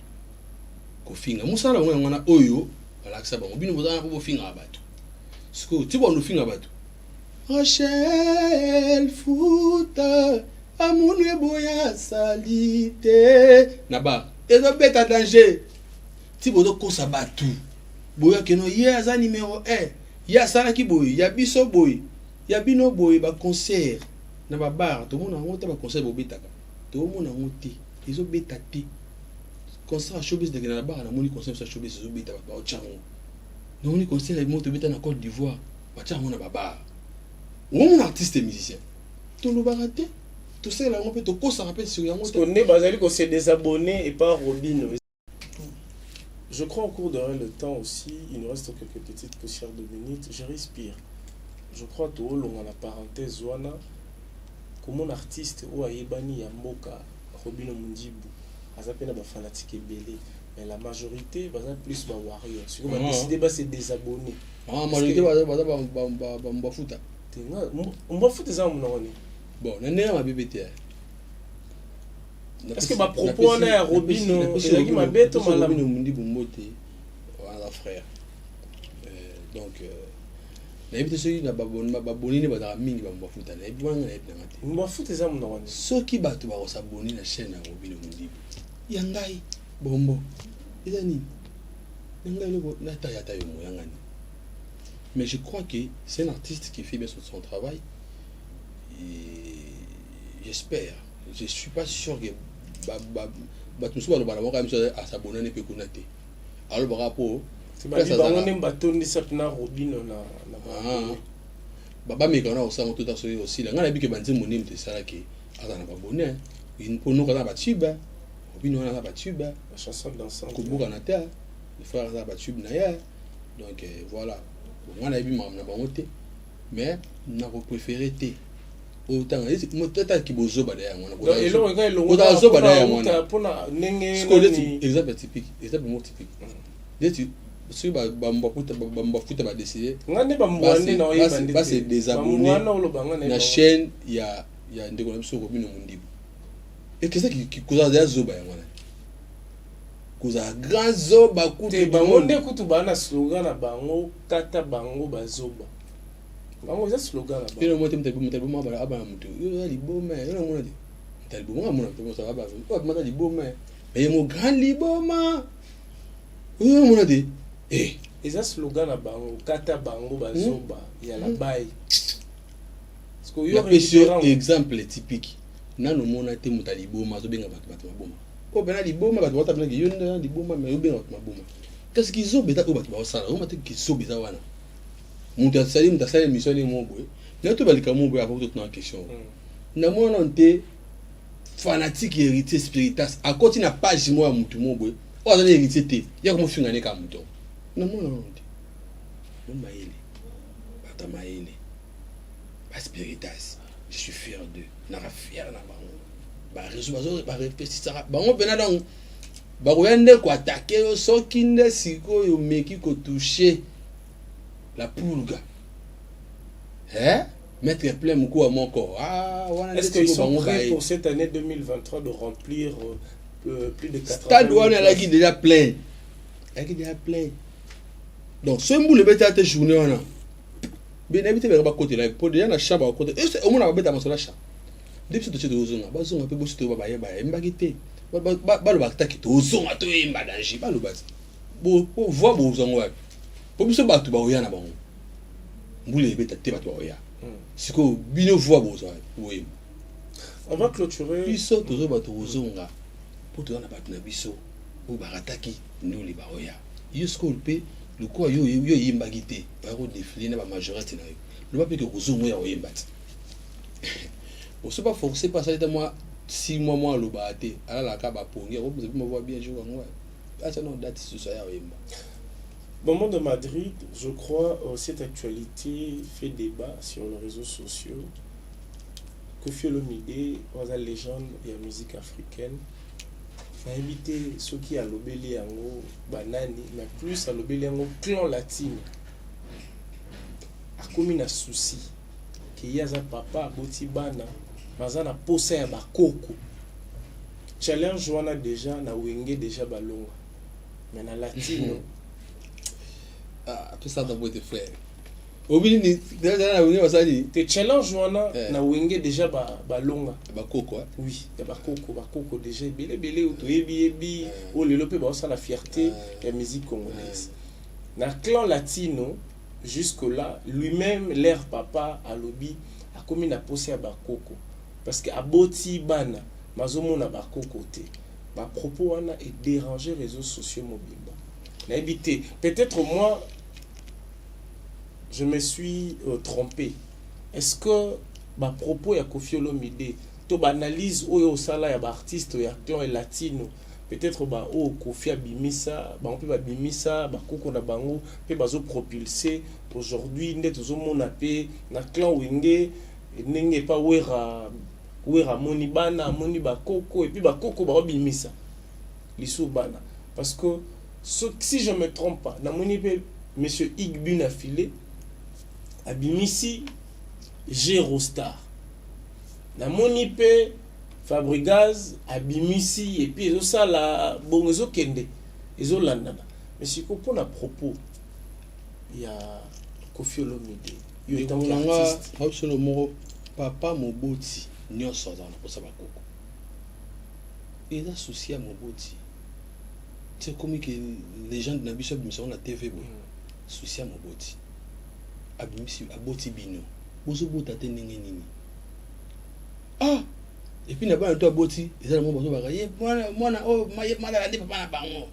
Kofinga musala bango ngana oyo balakisa bango bino bozana ko bofinga bato. Parce que ti bondo finga bato. Rachel Futa amunwe boya salite naba ezo beta danger ti bozo kosa batu boya keno ye aza numéro 1 ya sala ki boy ya biso boy ya bino boy ba concert na ba bar to mona ngota ba concert bo betaka to mona ngoti ezo beta ti concert showbiz de na bar na moni concert showbiz ezo beta ba ochango no moni concert e moto beta na Côte d'Ivoire ba chango na ba bar. Mon artiste et musicien. Tout le baraté. Tout ça, là, on peut te causer un peu sur la moto. On est basé qu'on s'est désabonné et pas Robino. Je crois au cours de le temps aussi, il nous reste quelques petites poussières de minutes. Je respire. Je crois tout au long à la parenthèse, Zouana, comme mon artiste ou Aïbani Yamoka, Robino Mundibu, Azapena ba fanatique et belé. Mais la majorité, va plus ba warrior. Si on va décider, bah c'est désabonné. Ah, majorité, va futa. On va foutre des armes non. Bon, on est à BBT. Est-ce que ma propos on est à Robino, c'est qui m'a bête au malade Mundi Bumbote, voilà frère. Donc, la BBT c'est une babonine ba da mingi ba mba futa. La BBT on est na mate. On va foutre des armes non. Ceux qui battent ba s'abonner la chaîne à Robino Mundi. Yangai bombo. Izani. Yangai loko na tayata yo mo yangani. Mais je crois que c'est un artiste qui fait bien son travail. Et j'espère. Je ne suis pas sûr que tout ça à s'abonner ne peut connaître. Alors par rapport c'est pas dire on aime bâton de cette na robino na baba mais quand on s'en tout à fait aussi là on a vu que bandit mon de ça qui a na abonné une pour nous quand on va tuba robino on a pas tuba la chanson dansante kubu kanata les frères ça pas tuba na ya donc voilà on a vu maman na bonté mais n'a pas préféré té autant moi tata qui bozo ba derrière moi donc et là quand on a zo ba derrière moi pour na nenge exemple typique tu si bamba futa ba décider ngane bambwande na oyebande ba se désabonner na chaîne ya ndeko na biso Robino Mundibu et que ça qui cause des zoba ya wana cause grand zoba kutu bango nde kutu bana slogan na bango kata bango bazoba bango za slogan na bango pino mote mtabu ma ba aba mutu yo liboma yo mona de taliboma mona to ça ba ko mata liboma mais mo grand liboma yo mona de et ça slogan na bango kata bango bazoba ya la bail parce que yo un exemple typique nano mona te mutaliboma zo benga bato maboma ko bena liboma bato bata bena yo nda liboma mais yo benga bato maboma qu'est-ce qu'ils ont beta ko bato ba sala o mate ki so beta wana mutasali mission ni mo boy na to balika mo boy avant toute na question na mona nte fanatique héritier spiritas à côté na page moi mutu mo boy o azali héritier te ya ko mo fingane ka muto na mona nte mo maile bata maile ba spiritas je suis fier d'eux na fier na bango ba réseau ba réfléchir ça bango bena donc ba koyende ko attaquer soki nde siko yo meki ko toucher la pulga mettre plein moko à mon corps est-ce qu'ils sont prêts pour cette année 2023 de remplir plus de 80 stade wana la qui déjà plein donc ce boule beta te journée wana bien habité ba côté là pour déjà na chambre à côté et au moins ba beta masola cha depuis ce de ozonga bazonga pe bosi to ba ba mbakite ba lo ba taki to ozonga to emba danger ba lo ba bo voir bo ozonga pour biso bato ba oya na bango mbule beta te bato oya siko bino voix bozo oui on va clôturer biso tozo bato ozonga pour to na bato na biso o barataki ndoli ba oya yusko pe le quoi yo yimba gité ba ko défiler na ba majorité na yo le pas que ozonga ya oyemba on se pas forcer pas ça moi 6 mois lo ba te ala la ka ba pongi on peut me voir bien jouer moi ah ça non date ce soir ya oyemba. Moment de Madrid, je crois cette actualité fait débat sur les réseaux sociaux. Koffi Olomide, la légende de la musique africaine, a invité ceux qui a lobeli yango banani, mais plus à lobeli yango clan latine. A commis un souci que y a un papa boti bana, mazana posa ya bakoko. Challenge wana déjà na wenge déjà balonga, mais na latino. Tout ça doit être frère. Obi ni na wenge basali te challenge wana na wenge déjà ba longa ba koko oui ya ba koko déjà belé to yebi o lelo pe ba ça la fierté de la musique congolaise na clan latino jusque là lui-même leur papa a lobby a commis na posé à ba koko parce que aboti bana mazomo na ba koko te ba propos wana est déranger réseaux sociaux mobimba na habité peut-être moi je me suis trompé. Est-ce que ma propos ya Koffi Olomide, to banalise oyo sala ya ba artiste ya clan et latino, peut-être ba o Koffi abimisa, ba on peut ba bimisa, ba koko na bango, pe bazo propulser aujourd'hui ndet zo mona pe na clan wenge nenge pa wera moni bana moni ba koko et puis ba koko ba bimisa. Liso bana parce que si je me trompe pas, na moni pe monsieur Igbun affilé abimisi Gérostar na moni pe Fabrigaz abimisi et puis ça la bon ezo kende ezo landana mais si ko pona propos ya Koffi Olomide yo est un artiste absolument papa moboti nyonso za na posa bakoko et associé à moboti c'est comme que les gens de na biso biso na TV bon souci à moboti abimisi aboti bino bozo bota te ndenge nini ah et puis na ba to aboti ezala mo bozo baka ye mwana oh mala ande papa na bango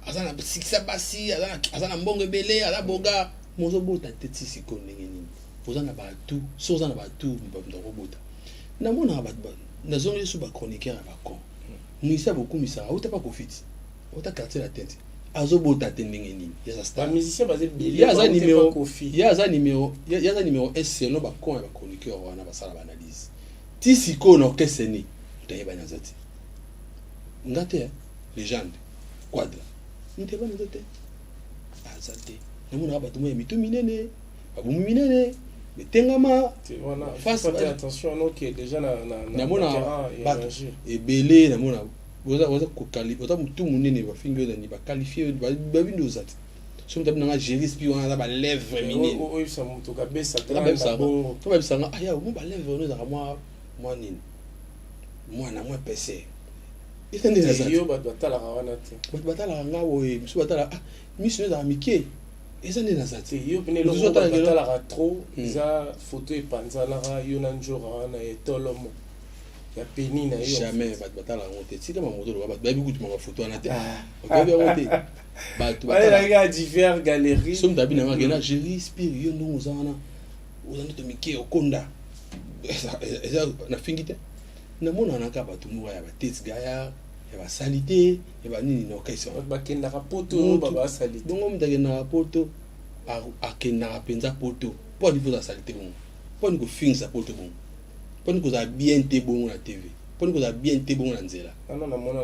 azana sikisa basi azana mbongo belé ala boga mozo bota te tisiko ndenge nini pozana ba tout sozana ba tout mbamba bota na mona ba na zongi su ba chroniqueur ba kon misa beaucoup misa auta pas profite auta quartier la tête azobota te ndenge nini ya star musicien basé belé ya za numéro S selon ba kon ba chroniqueur wana ba sala ba analyse tisiko na orchestre ni utayeba na zati ngate légende quadra niteba na zati azate namona ba tumo ya mitu minene babumu minene betengama face attention non que déjà na mona et belé na mona oza ko qualifier oza mutu munene ba fingo ni ba qualifier ba bindo zati so mtabi na géris puis on a ba lèvres minene oui ça mutu ka besa bon to ba bisanga aya mo ba lèvres no za moi nini mwana moi PC itende na zati yo ba batala wana te batala ngawo e misu batala misu za mike ezande na zati yo pene lo batala trop za photo e panzala yo na njora na etolomo ya peni na yo jamais batala ngote tika mamoto lo ba bi kutu ma photo na te ba bi ngote batu batala ga divers galeries som dabi na ngena géris puis yo ndo uzana uzana to mike okonda eza na fingite na mona na ka batu mo ya ba tete gaya ya ba salité ya ba nini no kaisa ba kenda rapoto ba salité donc on t'a na rapoto a kenda penza poto pour il faut la salité bon pour nous finir sa poto bon pour nous za bien té bon na TV pour nous za bien té bon na nzela non na mona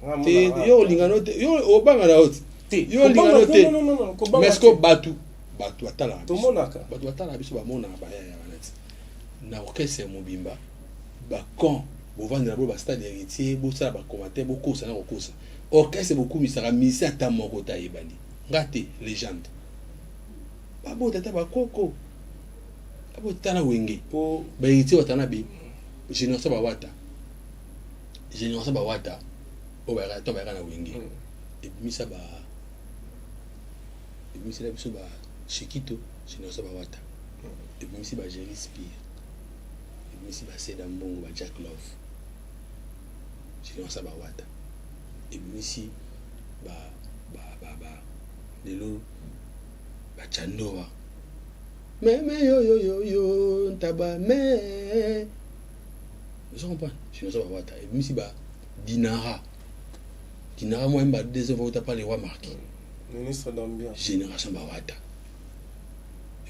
na yo lingano te yo obanga na hot yo lingano te non mais ko batu atala to monaka batu atala biso ba mona ba ya banati na orchestre mobimba ba kon bo vendre bo ba stade héritier bo sala ba commentaire bo kosa na kosa orchestre beaucoup misaka misi ata moko ta yebani ngate légende ba bo tata ba koko abo tana wenge po ba héritier watana be génération ba wata o ba to ba kana wenge et misa ba et misa la biso ba Chiquito génération ba wata et misa ba Géris Pire misi ba seda mbongo ba Jack Love génération ba wata et misi ba lelo ba chandoa mais yo ntaba mais je comprends génération ba wata et misi ba dinara moi mba deuxième fois t'as pas les rois marqués ministre d'ambiance génération ba wata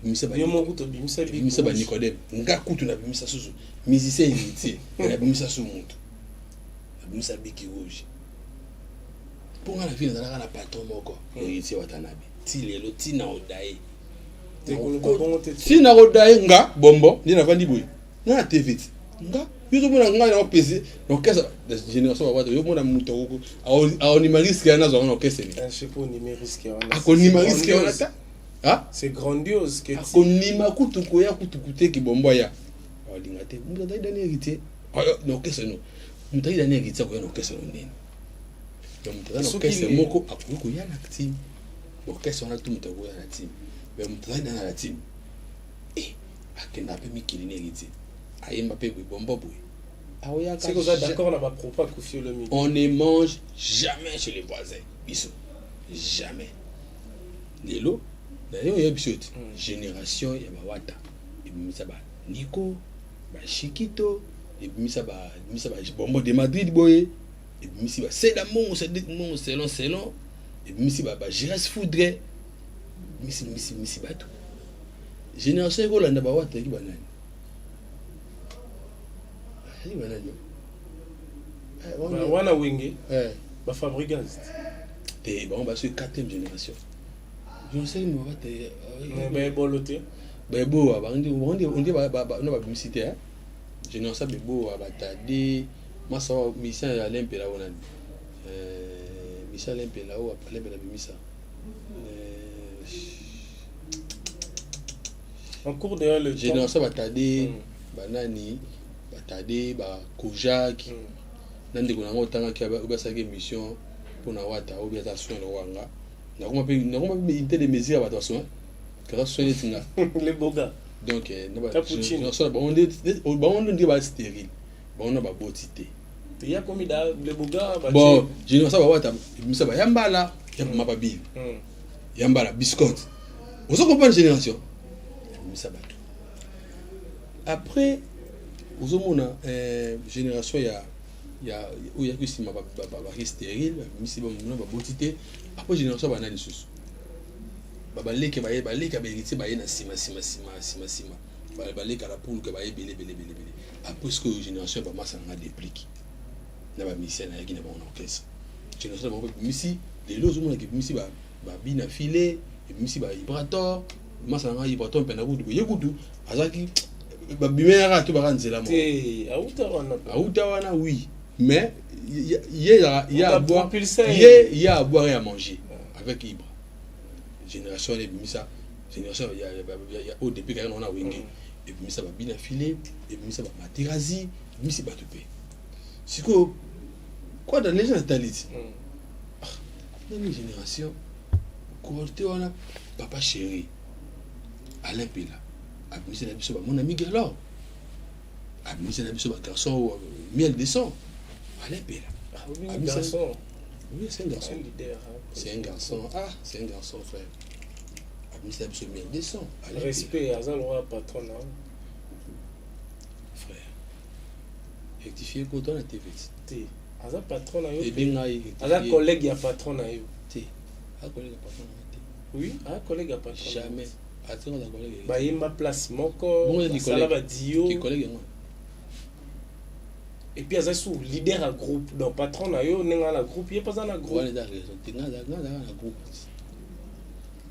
bimisa ba Nicodème nga kutu na bimisa susu musicien héritier na bimisa su mutu na bimisa biki rouge pour la vie na na patron moko héritier watanabe ti lelo ti na odaye ti na odaye nga bombo ni na vandi boy na TV nga yo mona nga na pesi no kesa de génération ba wata yo mona mutu ko a ni risque na zo na kesa ni je sais pas ni risque wana a ko ni risque wana ta ah c'est grandiose que tu konima kutuko ya kutukute ki bombo ya olingate muta dani héritier no kesa no muta dani héritier ko no kesa no nini donc muta no kesa moko akuko ya na team orchestre on a tout muta ko ya na team mais muta dani na team akenda pe mikili ni héritier ayemba pe bombo boy c'est que vous êtes d'accord on n'a pas propos Koffi Olomide on ne mange jamais chez les voisins biso jamais lelo d'ailleurs il y a une génération ya ba wata ebimisa ba Nico ba Chiquito ebimisa ba bombo de Madrid boye ebimisi ba seda mon selon ebimisi ba Giras Foudre misi ba tout génération ko landa ba wata ki banani wana wenge ba Fabregas te ba on ba sur 4e génération je sais moi va te mais boloté bebo on dit ba no ba publicité hein je n'en sais bebo ba tadi masa mission ya lempela wona mission lempela o lempela bimisa en cours de le je n'en sais ba tadi banani ba tadi ba Kojak nande kuna ngotanga ki ba sa mission pour na wata ou bien ça soin le wanga na comment pas une de mesures à votre soin grâce soigné tinga Les beaux gars. donc Cappuccino. on dit ba stérile on a ba botité Il y a combien de beaux gars? bon génération ba wata misa ba yambala ya mapa bill yambala biscotte vous comprenez génération misa ba après vous mona génération ya que si ma ba stérile misi ba mona ba botité après génération ba na lisusu baleke baleka héritier baye na sima baleka la poule que baye belé après ce que génération ba massa na déplique na ba mission na yaki na ba orchestre génération ba misi les lozo mona ki misi ba bina filé misi ba vibrator massa na vibrator pena kudu ye kudu azaki ba bimera to ba kanzela mo auta wana oui mais il y a à boire et à manger avec Ibra génération les misa génération il y a au début quand on a wingé et puis ça va bien affilé et puis ça va materazi misi ba topé siko quoi dans les gens talit une génération côté on a papa chéri Alain Pela a misi na biso ba mon ami Galor a misi na biso ba garçon miel de sang Alain Pela garçon. Oui, c'est un garçon. C'est un garçon. Ah, c'est un garçon, frère. C'est absolument décent. Respect, à le patron. Frère. Rectifier quand on a TV. À patron. Et bien, à collègue, il y a patron. À collègue, patron. Oui, à collègue, patron. Jamais. Attends, la collègue. Bah, il m'a place mon corps. Ça va dire. Qui collègue, moi. Et puis, il y a un leader à groupe. Donc, patron, il y a un groupe. Il n'y a pas un groupe.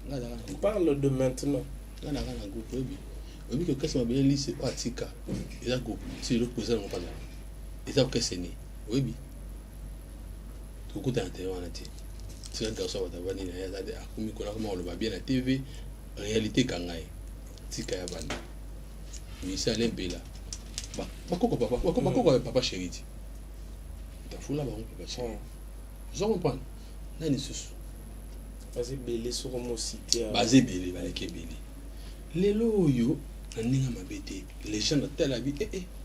On parle de maintenant. Il y a un groupe. Oui, que qu'est-ce que je lis, c'est pas Tika. Il y a un groupe. C'est le cousin, on parle. Il y a un qu'est-ce que c'est. Oui, oui. Tout le monde est intéressant. C'est un garçon qui va venir. Il y a des accomplis qu'on a comment on le voit bien à la TV. Réalité, quand il y a Tika, il y a Bani. Mais c'est Alain Pela. Pourquoi papa chéri dit t'as fou là-bas papa chéri je comprends là n'est sous basé belé sur mon site basé belé baleke belé les loyo n'inga mabete les gens de telle vie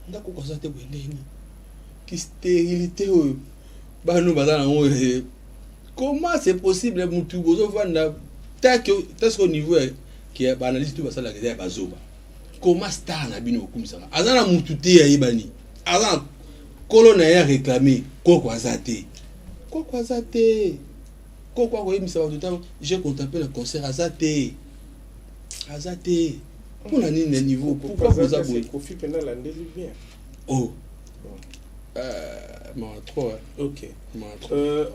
ndako ko ça te bwendeni qui stérilité ba nous bazana comment c'est possible mutu bozo vanda est-ce qu'au niveau qui est analyse tout ça la que bazoba comment star na bino okumisaka azana mutu te ya yebani azana kolona ya réclamer koko azate koko koyemisa bato ta j'ai contemplé le concert azate pour la nini niveau pourquoi vous avez Kofi pendant l'année bien oh trop ok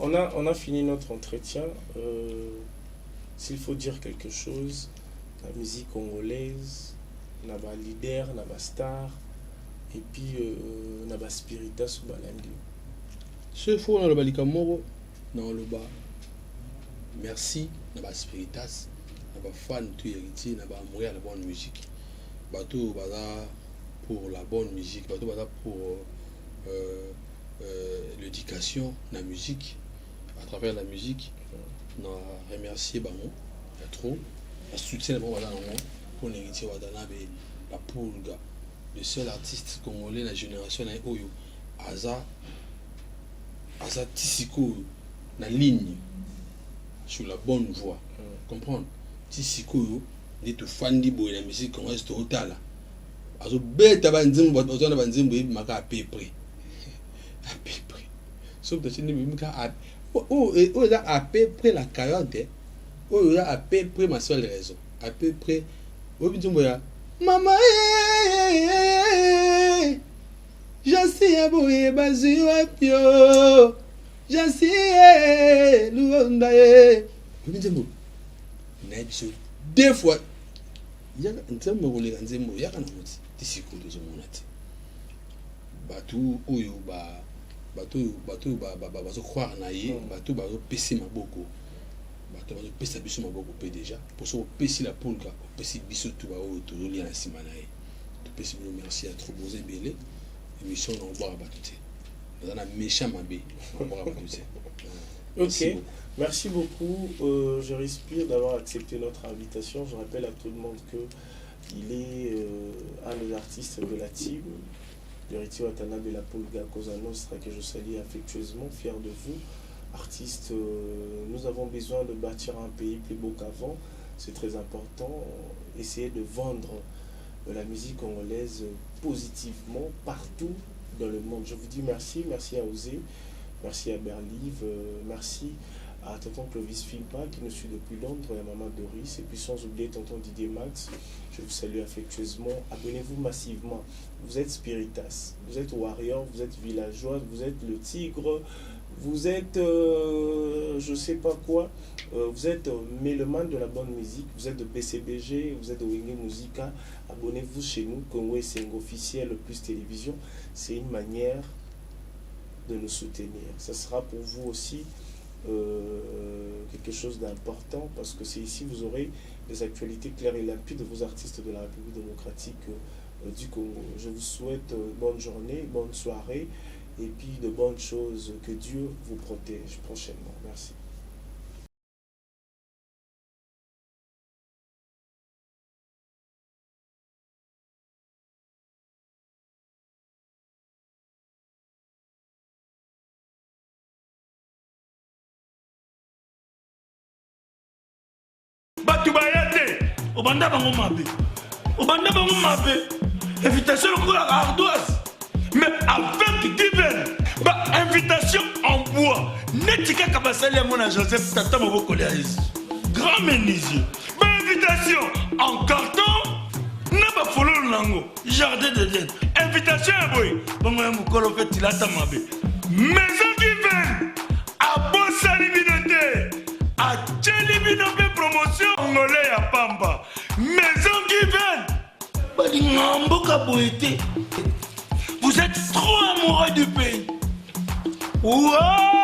on a fini notre entretien s'il faut dire quelque chose la musique congolaise na ba leader na ba star et puis na ba spiritas balangi ce faut na le balika moko na le ba merci na ba spiritas na ba fan tout héritier na ba amour la bonne musique bato baza pour la bonne musique bato baza pour l'éducation na musique à travers la musique na remercier bango ya trop la soutien bon voilà pour l'héritier wadana la Pulga le seul artiste congolais la génération na oyo aza tisiko na ligne sur la bonne voie comprendre tisiko de to fandi boy la musique congolaise totala azo beta banzimbo bazona banzimbo maka à peu près sauf que c'est ne mika à peu près la carotte à peu près ma seule raison à peu près maman j'assis à boye bazio pio j'assis luonda deux fois yaka nzembo kolega nzembo yaka na moti tisiko tozomona te bato oyo bato bazo croire na ye bato bazo pesi maboko bato bazo pesa biso maboko pe déjà pour so pesi la polka pesi biso tout ba oyo tozolia na sima na ye to pesi bino merci à trop bosé belé émission na oba bato te na méchant mabe oba bato te Ok, merci beaucoup. Je respire d'avoir accepté notre invitation. Je rappelle à tout le monde qu'il est un des artistes de la team, Verity Watanabe et la Polga Cosa Nostra, que je salue affectueusement, fier de vous. Artistes, nous avons besoin de bâtir un pays plus beau qu'avant. C'est très important. Essayer de vendre la musique congolaise positivement partout dans le monde. Je vous dis merci. Merci à Osé. Merci à Berlive. Merci à tonton Clovis Filpa qui nous suit depuis Londres et à maman Doris. Et puis sans oublier tonton Didier Max. Je vous salue affectueusement. Abonnez-vous massivement. Vous êtes Spiritas. Vous êtes Warrior. Vous êtes Villageois. Vous êtes le Tigre. Vous êtes, je sais pas quoi, vous êtes mélomane de la bonne musique, vous êtes de BCBG, vous êtes de Wenge Musica. Abonnez-vous chez nous, Congo et Sengo officiel plus télévision. C'est une manière de nous soutenir. Ça sera pour vous aussi quelque chose d'important parce que c'est ici vous aurez des actualités claires et limpides de vos artistes de la République démocratique du Congo. Je vous souhaite bonne journée, bonne soirée. Et puis de bonnes choses, que Dieu vous protège prochainement. Merci. Batubayate, obanda bango mabe. Obanda bango mabe. Invitation au la ardoise. Mais avec divine, invitation en bois. Netika Kabasali à mon Joseph Tata Moboko grand menuisier. Invitation en carton. N'a pas follow lango. Jardin de Dieu. Invitation à boy. Bon, moi, mon colo fait tilata mabe. Maison divine. À Bossali Minoté. À Tchelibinope promotion. Angolais à Pamba. Maison divine. Balingambo Kaboete. Vous êtes trop amoureux du pays. Wow!